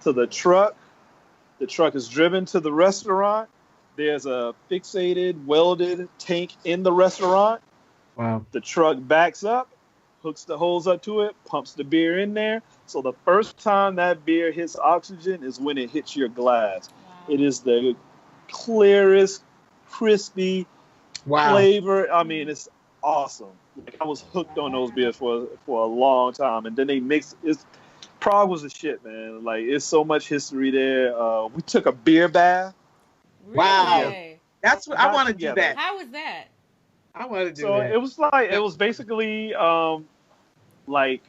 to the truck. The truck is driven to the restaurant. There's a fixated, welded tank in the restaurant. Wow. The truck backs up, hooks the hose up to it, pumps the beer in there. So the first time that beer hits oxygen is when it hits your glass. Wow. It is the clearest, crispy flavor. I mean, it's awesome. Like, I was hooked on those beers for a long time. And then they mixed Prague was the shit, man. Like, it's so much history there. We took a beer bath. Really? Wow. That's what I want to do that. How was that? I want to do so that. It was basically like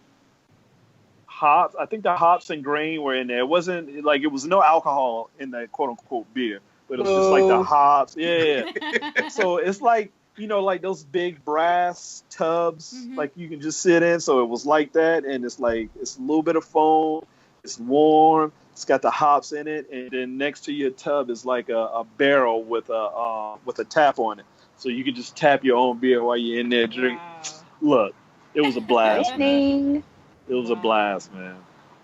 hops. I think the hops and grain were in there. It wasn't like it was no alcohol in that quote unquote beer, but it was just like the hops. Yeah. So it's like, like those big brass tubs, like you can just sit in. So it was like that, and it's a little bit of foam. It's warm. It's got the hops in it, and then next to your tub is like a barrel with a tap on it, so you can just tap your own beer while you're in there drinking. Wow. Look, it was a blast. It was a blast, man.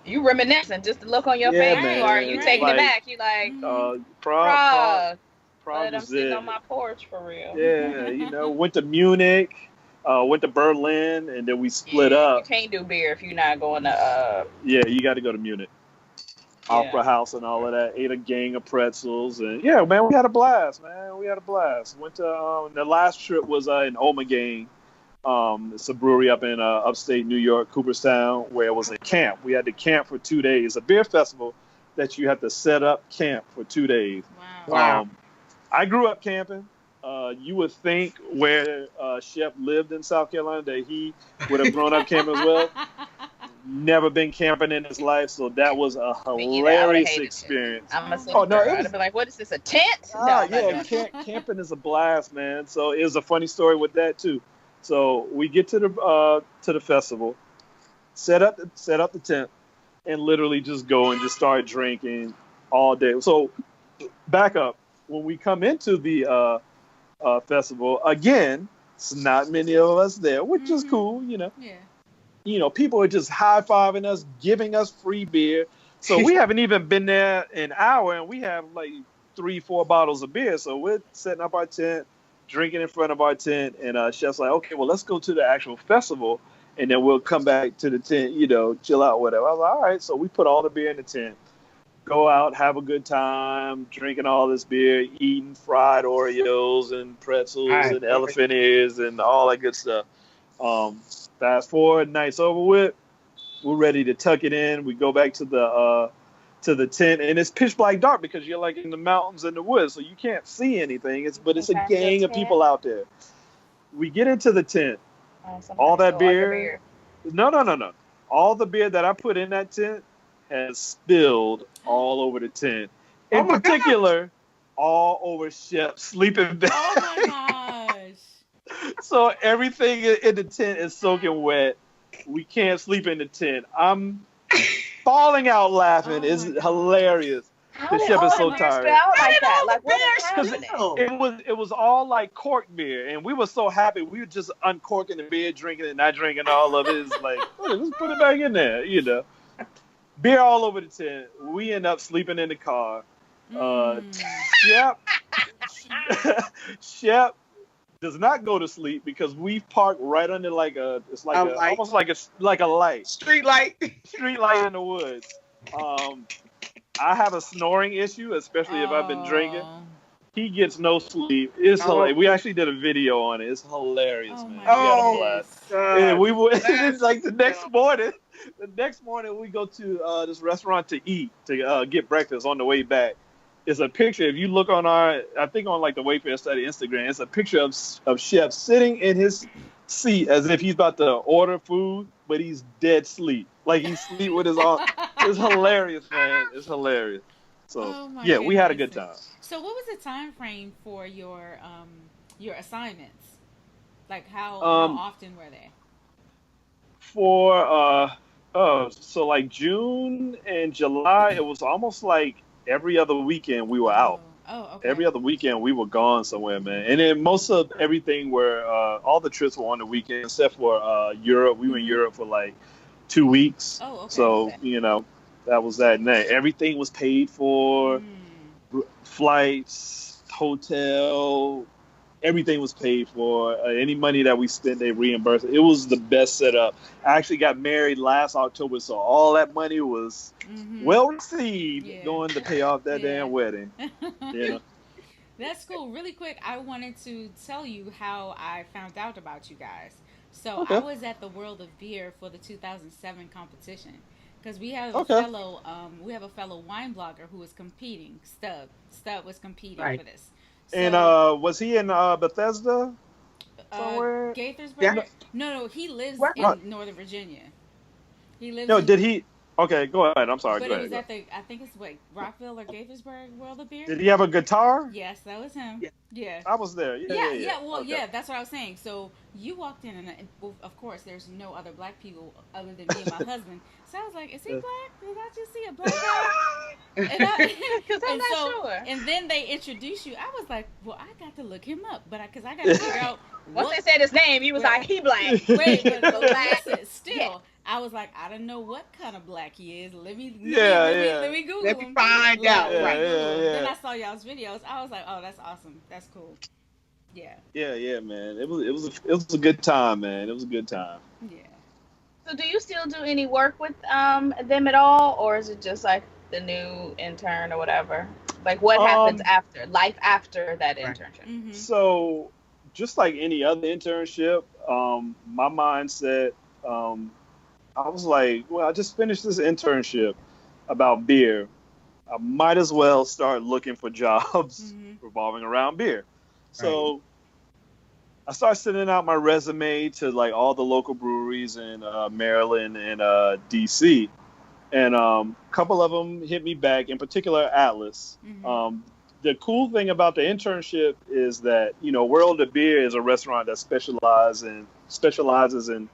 You reminiscing, just the look on your face, man. Or you taking it back. You like Prague. But I'm sitting on my porch for real. Yeah, went to Munich, went to Berlin, and then we split up. You can't do beer if you're not going to. Yeah, you got to go to Munich. Opera House and all of that. Ate a gang of pretzels, and yeah, man, we had a blast, man. We had a blast. Went to the last trip was in Omegain. It's a brewery up in upstate New York, Cooperstown, where it was a camp. We had to camp for 2 days. A beer festival that you have to set up camp for 2 days. Wow. I grew up camping. You would think where Shep lived in South Carolina that he would have grown up camping as well. Never been camping in his life, so that was a hilarious experience. I'm a single girl. I'd be like, what is this, a tent? Camping is a blast, man. So it was a funny story with that too. So we get to the festival, set up the tent, and literally just go and just start drinking all day. So back up. When we come into the festival, again, it's not many of us there, which is cool, Yeah. People are just high-fiving us, giving us free beer. So we haven't even been there an hour, and we have like 3-4 bottles of beer. So we're setting up our tent, drinking in front of our tent, and Chef's like, okay, well, let's go to the actual festival, and then we'll come back to the tent, chill out, whatever. I was like, all right. So we put all the beer in the tent. go out, have a good time, drinking all this beer, eating fried Oreos and pretzels Right. and elephant ears and all that good stuff. Um, Fast forward, night's over with. We're ready to tuck it in. We go back to the tent, and it's pitch black dark because you're like in the mountains and the woods, so you can't see anything. But it's a Okay, gang so of people out there. We get into the tent. All somebody that stole all your beer. No. All the beer that I put in that tent has spilled all over the tent. Oh In my particular, all over Shep's sleeping bag. Oh my gosh. So everything in the tent is soaking wet. We can't sleep in the tent. I'm falling out laughing. Oh It's my gosh. hilarious. How The did chef all is so the beer tired. spill out How like did that? all Like the what was bears happening? It was all like cork beer, and we were so happy. We were just uncorking the beer, drinking it, not drinking all of it. It's like, oh, let's put it back in there, you know. Beer all over the tent. We end up sleeping in the car. Shep, Shep does not go to sleep because we parked right under it's like A light. almost like a light, Street light. street light in the woods. I have a snoring issue, especially if I've been drinking. Oh. He gets no sleep. It's Oh. hilarious. We actually did a video on it. It's hilarious, Oh man. my We had a Oh, blast. God. And we went That's- like the next morning. The next morning we go to this restaurant to eat to get breakfast on the way back. It's a picture. If you look on I think on like the WayFarer Study Instagram, it's a picture of Chef sitting in his seat as if he's about to order food, but he's dead sleep. Like he's sleep with his arm. It's hilarious, man. It's hilarious. So Oh my yeah, we had a good goodness. time. So what was the time frame for your assignments? Like how often were they? For so like June and July, it was almost like every other weekend we were out. Oh, okay. Every other weekend we were gone somewhere, man. And then most of everything were all the trips were on the weekend except for Europe. We were in Europe for like 2 weeks. Oh, okay. So, you know, that was that. And then everything was paid for. Flights, hotel, everything was paid for. Any money that we spent, they reimbursed. It was the best setup. I actually got married last October, so all that money was well received going to pay off that damn wedding. You know? That's cool. Really quick, I wanted to tell you how I found out about you guys. So I was at the World of Beer for the 2007 competition. Because we have a fellow wine blogger who was competing. Stub was competing for this. So, And was he in Bethesda somewhere? Gaithersburg? Yeah. No, he lives What? in Northern Virginia. He lives. No, in, did he? Okay, go ahead. I'm sorry. But Go it was ahead. I think it's Rockville or Gaithersburg World of Beer. Did he have a guitar? Yes, that was him. Yeah. I was there. Yeah. Well, Okay. yeah, that's what I was saying. So you walked in, and of course, there's no other black people other than me and my husband. So I was like, "Is he black? Did I just see a black guy?" Because I'm not sure. And then they introduced you. I was like, "Well, I got to look him up, but because I got to figure out." Once they said his name, he was like, he black. Wait, but listen, still, I was like, I don't know what kind of black he is. Let me Google Let me him. find out. Right. Then I saw y'all's videos. I was like, oh, that's awesome. That's cool. Yeah. Yeah, man. It was a good time, man. It was a good time. Yeah. So do you still do any work with them at all, or is it just like the new intern or whatever? Like what happens after that internship? Mm-hmm. So just like any other internship, my mindset, I was like, well, I just finished this internship about beer. I might as well start looking for jobs revolving around beer. So I started sending out my resume to like all the local breweries in Maryland and DC. And a couple of them hit me back, in particular Atlas. The cool thing about the internship is that, you know, World of Beer is a restaurant that specializes in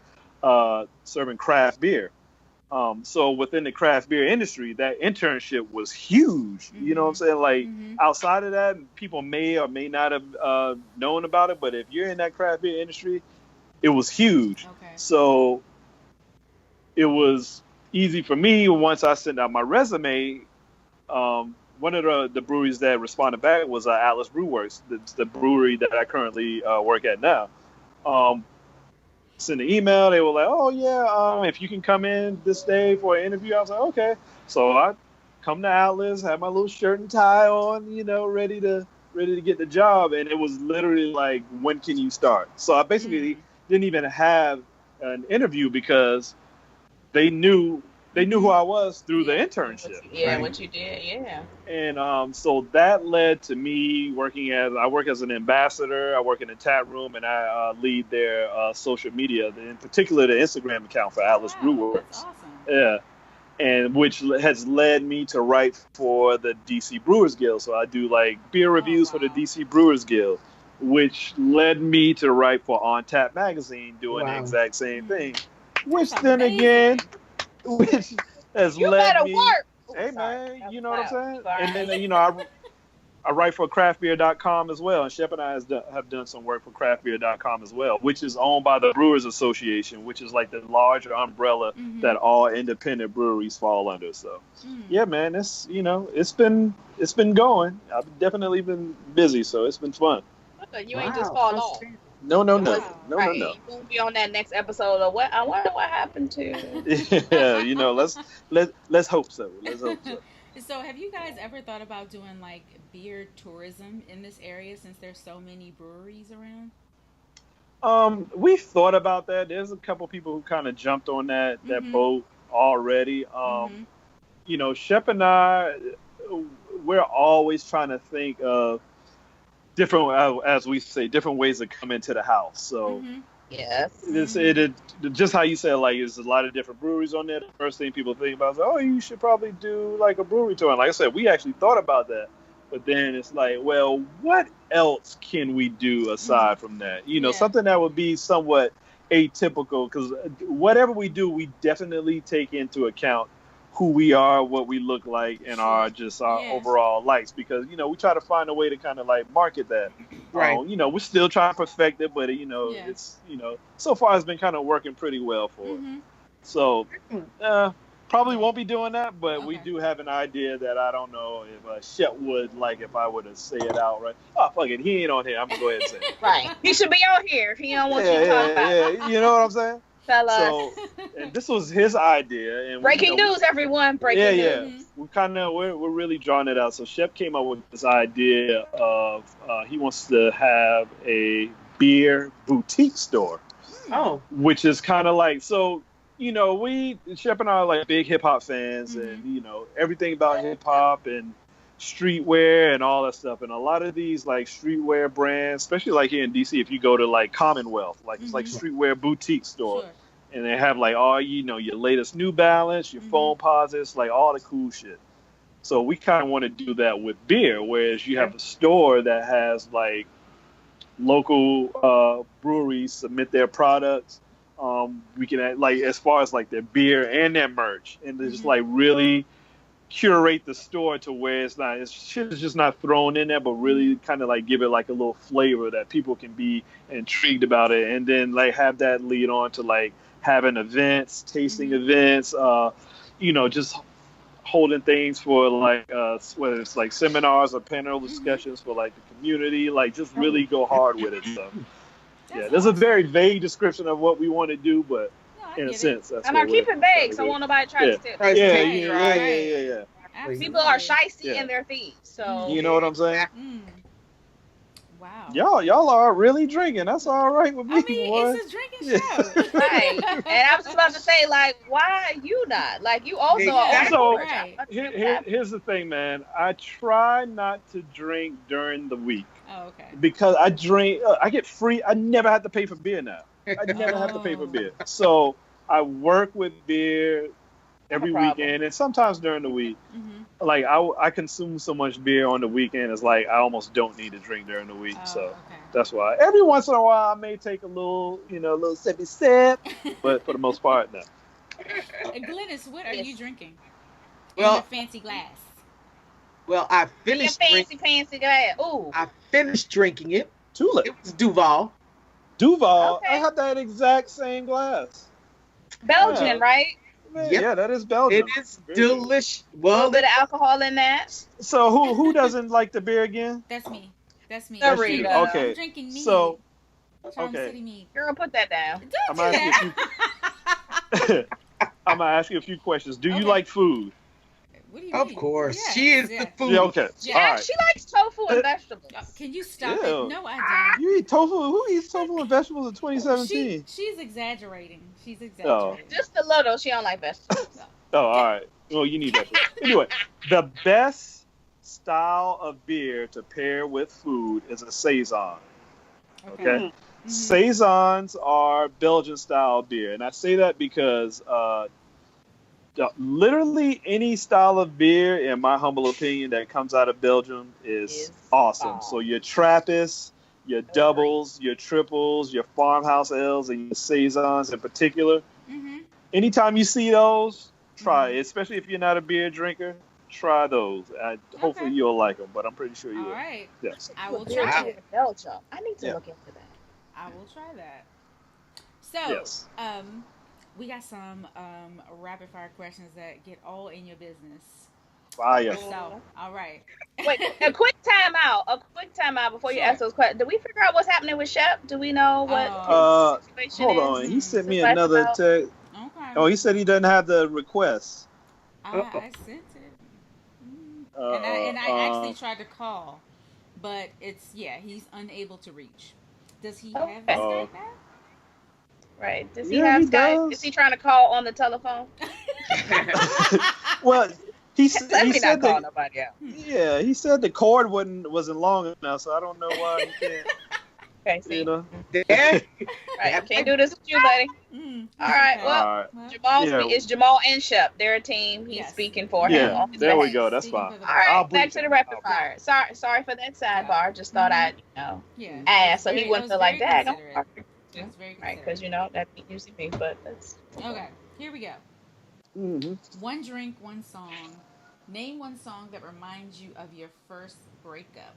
serving craft beer. So within the craft beer industry, that internship was huge. You know what I'm saying? Like outside of that, people may or may not have known about it, but if you're in that craft beer industry, it was huge. Okay. So it was easy for me once I sent out my resume. One of the breweries that responded back was Atlas Brewworks, the brewery that I currently work at now. Sent an email. They were like, "Oh yeah, if you can come in this day for an interview," I was like, "Okay." So I come to Atlas, have my little shirt and tie on, ready to get the job. And it was literally like, when can you start? So I basically didn't even have an interview because they knew who I was through the internship. What you did, yeah. And so that led to me I work as an ambassador. I work in a chat room, and I lead their social media, in particular the Instagram account for Atlas Brewworks. That's awesome. Yeah, and which has led me to write for the DC Brewers Guild. So I do like beer reviews for the DC Brewers Guild, which led me to write for On Tap magazine, doing the exact same thing. Which then again, which has led me. Work. Hey man, you know what I'm saying? Sorry. And then I write for craftbeer.com as well, and Shep and I have done some work for craftbeer.com as well, which is owned by the Brewers Association, which is like the larger umbrella that all independent breweries fall under. So, yeah, man, it's been going. I've definitely been busy, so it's been fun. You ain't just fall off. No. Right. You won't be on that next episode of what I wonder what happened to. Yeah, let's hope so. Let's hope so. So have you guys ever thought about doing like beer tourism in this area since there's so many breweries around? We've thought about that. There's a couple people who kind of jumped on that boat already. Shep and I, we're always trying to think of different, as we say, different ways to come into the house. So yes, it just how you said, like, there's a lot of different breweries on there. The first thing people think about is, oh, you should probably do like a brewery tour. And like I said, we actually thought about that, but then it's like, well, what else can we do aside from that? Something that would be somewhat atypical, because whatever we do, we definitely take into account who we are, what we look like, and our overall likes, because we try to find a way to kind of like market that. Right. We're still trying to perfect it, but it's so far it's been kind of working pretty well for it. So probably won't be doing that, but we do have an idea that I don't know if Shep would like if I were to say it out right. Oh, fuck it, he ain't on here. I'm gonna go ahead and say it. Right. He should be on here if he don't want you to talk about it. Yeah, you know what I'm saying? So, and this was his idea. And breaking news, everyone! Breaking news. We're really drawing it out. So Shep came up with this idea of he wants to have a beer boutique store. Oh, which is kind of like Shep and I are like big hip hop fans, and everything about hip hop and streetwear and all that stuff. And a lot of these like streetwear brands, especially like here in DC, if you go to like Commonwealth, like it's like streetwear boutique store. Sure. And they have like all your latest New Balance, your foam posits, like all the cool shit. So we kind of want to do that with beer, whereas you have a store that has like local breweries submit their products. We can like as far as like their beer and their merch, and just like really curate the store to where shit is just not thrown in there, but really kind of like give it like a little flavor that people can be intrigued about it, and then like have that lead on to like having events, tasting events, just holding things for like whether it's like seminars or panel discussions for like the community, like just really go hard with it. So there's a very vague description of what we want to do, but in a sense, that's and I keep it vague, so won't nobody try to steal. Yeah. People are shysty and they're thieves, so you know what I'm saying. Wow. Y'all are really drinking. That's all right with me. I mean, boy. It's a drinking show. Right. And I was about to say, like, why are you not? Like, you also are. So, here's the thing, man. I try not to drink during the week. Oh, okay. Because I drink, I get free. I never have to pay for beer now. I never have to pay for beer. So, I work with beer every weekend and sometimes during the week. Like I consume so much beer on the weekend, it's like I almost don't need to drink during the week. That's why every once in a while I may take a little, little sippy sip, but for the most part, no. Glennis, what are you drinking? Well, in a fancy glass. Well, I finished fancy glass. Ooh. I finished drinking it. Tulip. It was Duval. Okay. I had that exact same glass. Belgian, right? Yep. Yeah, that is Belgium. It is delicious. Well, a little bit of alcohol in that. So who doesn't like the beer again? That's me. That's you. Okay. I'm drinking mead. So, Girl, put that down. Don't I'm gonna ask you a few questions. Do you like food? What do you Of mean? course, Yes, she is yeah. the food. Yeah, okay. Yeah. All Yeah, right. she likes tofu and vegetables. Can you stop Ew. it? No, I don't. You eat tofu? Who eats tofu and vegetables in She 2017? she's exaggerating. She's Oh. exaggerating. Just a little. She don't like vegetables. Oh, all right. Well, you need vegetables. Anyway, the best style of beer to pair with food is a saison. Okay. Okay. Mhm. Saisons are Belgian style beer, and I say that because literally any style of beer, in my humble opinion, that comes out of Belgium is awesome. bomb. So your Trappist, your doubles, your triples, your farmhouse ales, and your saisons in particular. Mhm. Anytime you see those, try Mhm. it. Especially if you're not a beer drinker, try those. Hopefully Okay. you'll like them, but I'm pretty sure you All will. right. Yes. I will Beer try to it. Belgium. I need to Yeah. look into that. I will try that. So, Yes. we got some rapid fire questions that get all in your business. Fire. So, all right. Wait, a quick time out. A quick time out before you Sure. ask those questions. Did we figure out what's happening with Shep? Do we know what his situation Hold is? on. He sent me Since last another about- text. Okay. Oh, he said he doesn't have the request. I sent it. Mm. Uh, And I actually tried to call, but he's unable to reach. Does he have his Okay. Skype app? Right. Does he Yeah, have he Skype? does. Is he trying to call on the telephone? Well, he Let me said not call that. nobody out. Yeah, he said the cord wasn't long enough, so I don't know why he can't. Okay, see. You know. There. Right, can't do this with you, buddy. All right, Okay. well, All right. Jamal Yeah. it's Jamal and Shep. They're a team. He's Yes. speaking for him. Yeah. On his There we behalf. go. That's Speaking fine. for the- All right, I'll back brief to the him. rapid fire. Sorry for that sidebar. Just thought I'd Yeah. ask so Very- he it wouldn't was feel like very that. considerate. It's very Right, considerate. because that's usually me, but that's Okay, here we go. Mm-hmm. One drink, one song. Name one song that reminds you of your first breakup.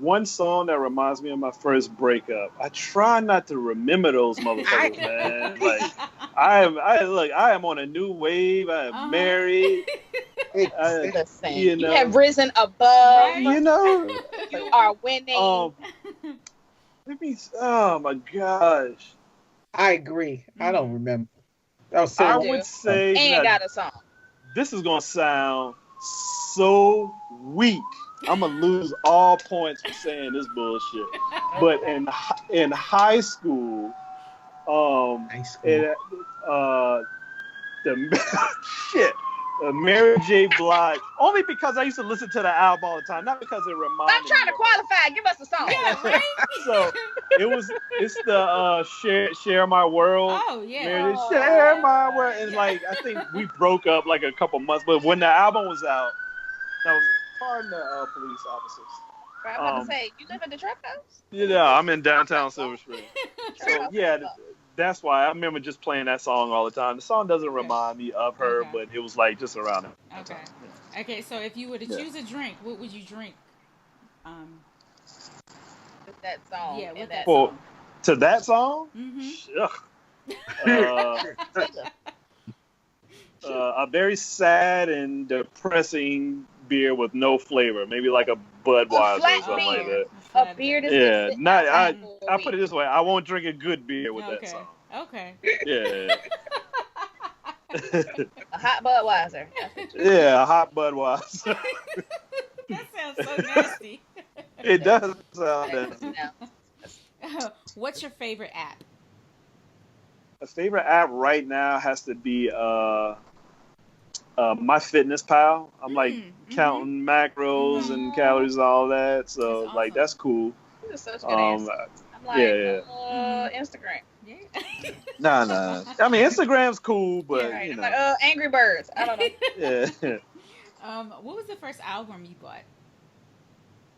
One song that reminds me of my first breakup. I try not to remember those motherfuckers, man. Like I am on a new wave. I am married. listen. You You know. have risen above. Right. You know. You are winning. Let me. Oh my gosh. I agree. I don't remember. Oh, I so do. would say And that got a song. this is gonna sound so weak. I'm gonna lose all points for saying this bullshit. But in high school, high school. Mary J. Blige. Only because I used to listen to the album all the time, not because it reminded Stop trying me to of qualify. Give us a song. Yeah, right? So it's the share my world. Oh, yeah. Mary J. Oh, Share my world. And yeah. like I think we broke up like a couple months, but when the album was out, that was pardon the police officers. Right, I'm about to say, you live at the trap house? Yeah, I'm in downtown Silver Spring. So yeah, that's why I remember just playing that song all the time. The song doesn't remind me of her, Okay. but it was like just around it. Okay. Okay, so if you were to choose a drink, what would you drink? With that song. Yeah, and with that that Well, song. to that song, Mm-hmm. a very sad and depressing beer with no flavor, maybe like a Budweiser or flat something like beer. that. A beer that's Yeah, been sitting not outside for a I put it week. this way: I won't drink a good beer with that Okay. song. Okay. Yeah, A hot Budweiser. yeah, a hot Budweiser. That sounds so nasty. It does sound nasty. What's your favorite app? My favorite app right now has to be My Fitness Pal. I'm like counting macros and calories and all that, so That's like awesome. that's cool. This is such a good answer. I'm like, yeah. Instagram. Yeah. Nah. I mean, Instagram's cool, but Right. you I'm know, like, Angry Birds. I don't know. yeah. What was the first album you bought?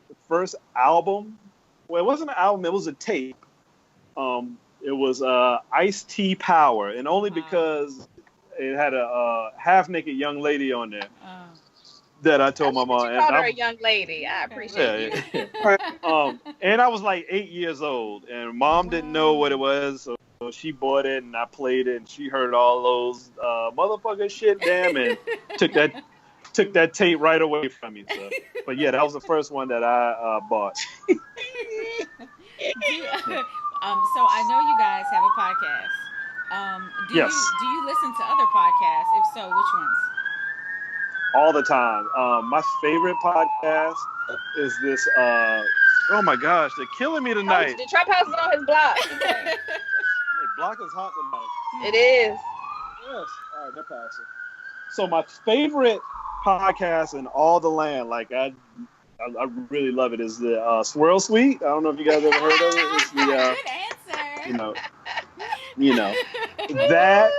The first album, well, it wasn't an album; it was a tape. It was Ice-T Power, and only Wow. because it had a half-naked young lady on there Oh. that I told my You mom. called her a young lady. I appreciate you. Yeah. And I was like 8 years old, and mom didn't know what it was, so she bought it, and I played it, and she heard all those motherfucker shit, damn, and took that tape right away from me. So, but yeah, that was the first one that I bought. So I know you guys have a podcast. Yes, do you listen to other podcasts? If so, which ones? all the time. My favorite podcast is this. Oh my gosh, they're killing me tonight. The Trap House is on his block. The block is hot tonight. It is. Yes. All right, that passes. So my favorite podcast in all the land, like I really love it, is the Swirl Suite. I don't know if you guys ever heard of it. It's the Good answer. you know that.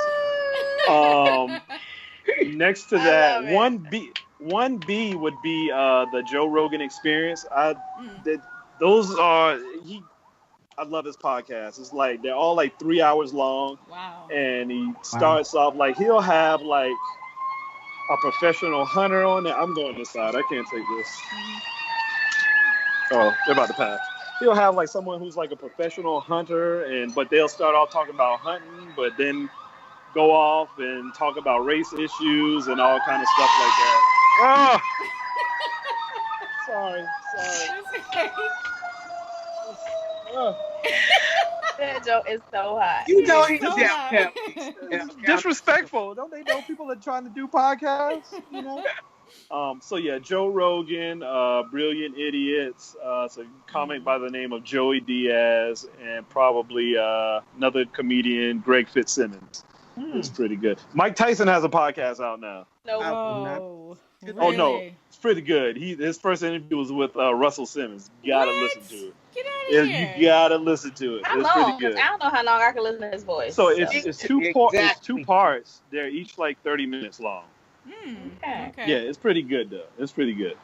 Next to that, one B would be the Joe Rogan Experience. Those are I love his podcast. It's like they're all like 3 hours long. Wow. And he starts off like he'll have like a professional hunter on it. I'm going this side. I can't take this. Oh, they're about to pass. He'll have like someone who's like a professional hunter, but they'll start off talking about hunting, but then go off and talk about race issues and all kind of stuff like that. Sorry. That joke is so hot. You know he's So down. Disrespectful. Don't they know people are trying to do podcasts? You know? So yeah, Joe Rogan, Brilliant Idiots, it's a comic by the name of Joey Diaz, and probably another comedian, Greg Fitzsimmons. It's pretty good. Mike Tyson has a podcast out now. No. Oh, really? Oh no, it's pretty good. His first interview was with Russell Simmons. You gotta What? listen to it. Get out of here. You gotta listen to it. How It's long? pretty 'Cause good. I don't know how long I can listen to his voice. So it's two parts. They're each like 30 minutes long. Okay. Yeah, it's pretty good though. It's pretty good.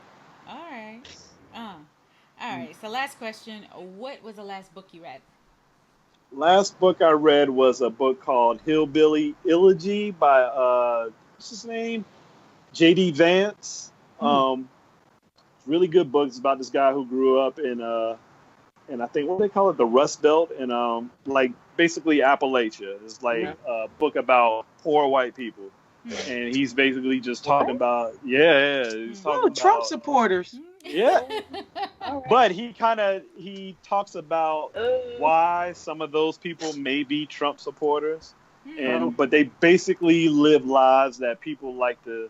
All right. All right. So last question. What was the last book you read? Last book I read was a book called Hillbilly Elegy by what's his name? J.D. Vance. Really good book. It's about this guy who grew up in I think what they call it, the Rust Belt, and like basically Appalachia. It's like a book about poor white people. And he's basically just talking about he's talking about Trump supporters. Yeah. But he talks about why some of those people may be Trump supporters, but they basically live lives that people like to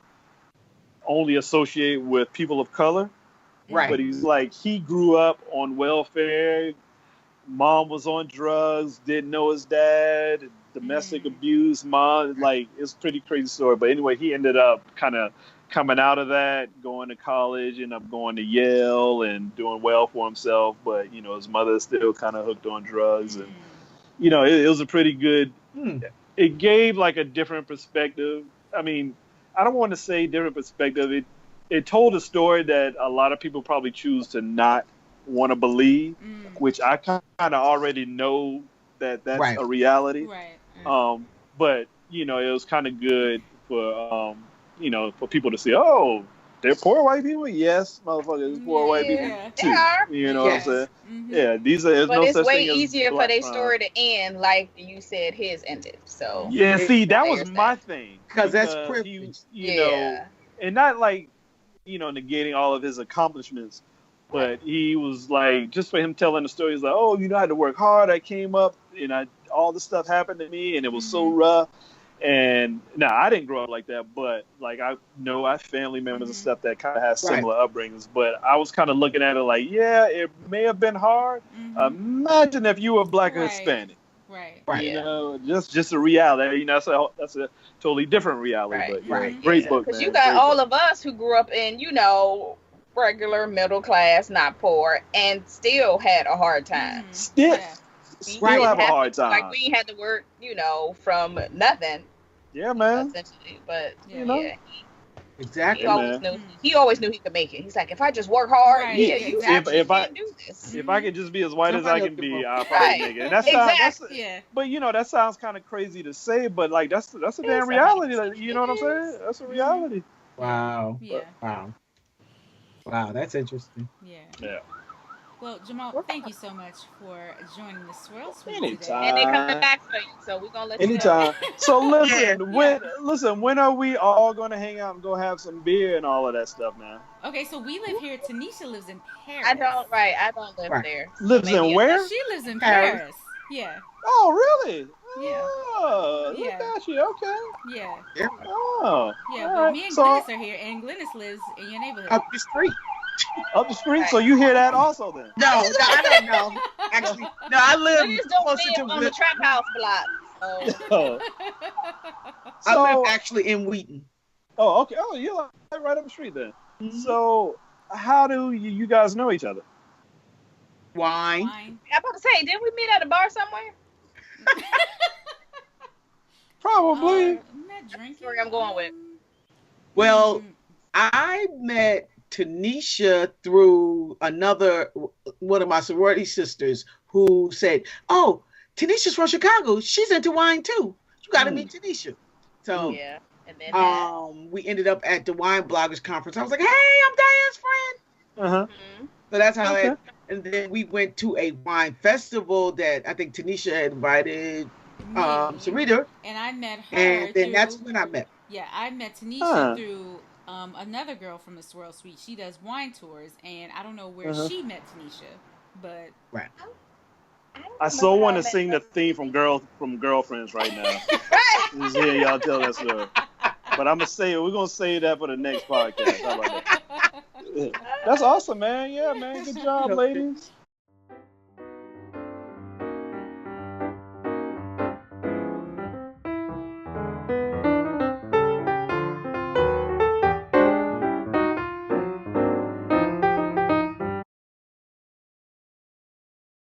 only associate with people of color. Right. But he's like, he grew up on welfare. Mom was on drugs, didn't know his dad, domestic abuse, mom, like, it's a pretty crazy story. But anyway, he ended up kind of coming out of that, going to college, ended up going to Yale and doing well for himself. But, you know, his mother still kind of hooked on drugs. And, you know, it was a pretty good, it gave like a different perspective. I mean, I don't want to say different perspective. It told a story that a lot of people probably choose to not want to believe, which I kind of already know that's a reality. Right. But you know, it was kind of good for you know, for people to see. Oh, they're poor white people. Yes, motherfuckers, poor white people too. They are. You know what I'm saying? Yeah, these are. But no it's such way thing as easier for black their crime. story to end like you said his ended. So Yeah, see, that was my thing. Because that's He, privilege. you know, and not like, you know, negating all of his accomplishments, but he was like, just for him telling the story, he's like, oh, you know, I had to work hard. I came up and all this stuff happened to me and it was so rough. And now I didn't grow up like that, but like I know I have family members and stuff that kind of have similar upbringings. But I was kind of looking at it like, yeah, it may have been hard. Imagine if you were black or Hispanic. Right. You know, just a reality. You know, that's a totally different reality. But great book, because man. you got great all book. of us who grew up in, you know, regular middle class, not poor, and still had a hard time. Still have a hard time. Like we had to work, you know, from nothing. Yeah, man. Essentially, but you know, exactly. He always knew he could make it. He's like, if I just work hard, you if I can do this. If I could just be as white as I can be, I'll probably make it. And but you know, that sounds kind of crazy to say, but like that's a damn reality. Like, you know what I'm saying? That's a reality. Wow. Yeah. Wow, that's interesting. Yeah. Well, Jamaal, thank you so much for joining the Swirl Suite Anytime. today. And they coming back for you, so we're gonna let you know. Anytime. So listen, when are we all gonna hang out and go have some beer and all of that stuff now? Okay, so we live here. Tanisha lives in Paris. I don't live there. Lives in where? She lives in Paris. Yeah. Oh, really? Yeah. Oh, Yeah. look at you. Okay. Yeah. Yeah, Oh, Yeah, all but right. me and So Glennis are here, and Glennis lives in your neighborhood. up the street. up the street. So you hear that also then? No, I don't know. Actually, no, I live Dennis don't closer live to on the trap house block. So Oh, I live so actually in Wheaton. oh, okay. Oh, you're like right up the street then. Mhm. So how do you guys know each other? Wine. Wine. I'm about to say, didn't we meet at a bar somewhere? Probably. Met drinking. Story I'm going with. Well, mm, I met Tanisha through another one of my sorority sisters who said, "Oh, Tanisha's from Chicago. She's into wine too. You got to meet Tanisha." So, Yeah. And then we ended up at the Wine Bloggers Conference. I was like, "Hey, I'm Diane's friend." Uh-huh. So that's how Okay. and then we went to a wine festival that I think Tanisha had invited me. Sarita, And I met her. and then through, that's when I met. Yeah, I met Tanisha Huh. through another girl from the Swirl Suite. She does wine tours, and I don't know where Uh-huh. she met Tanisha, but Right. I so want to sing the theme from Girlfriends right now. Just hear y'all tell that story. But I'm gonna say we're gonna save that for the next podcast. How about that? That's awesome, man. Yeah, man. Good job, Okay. ladies.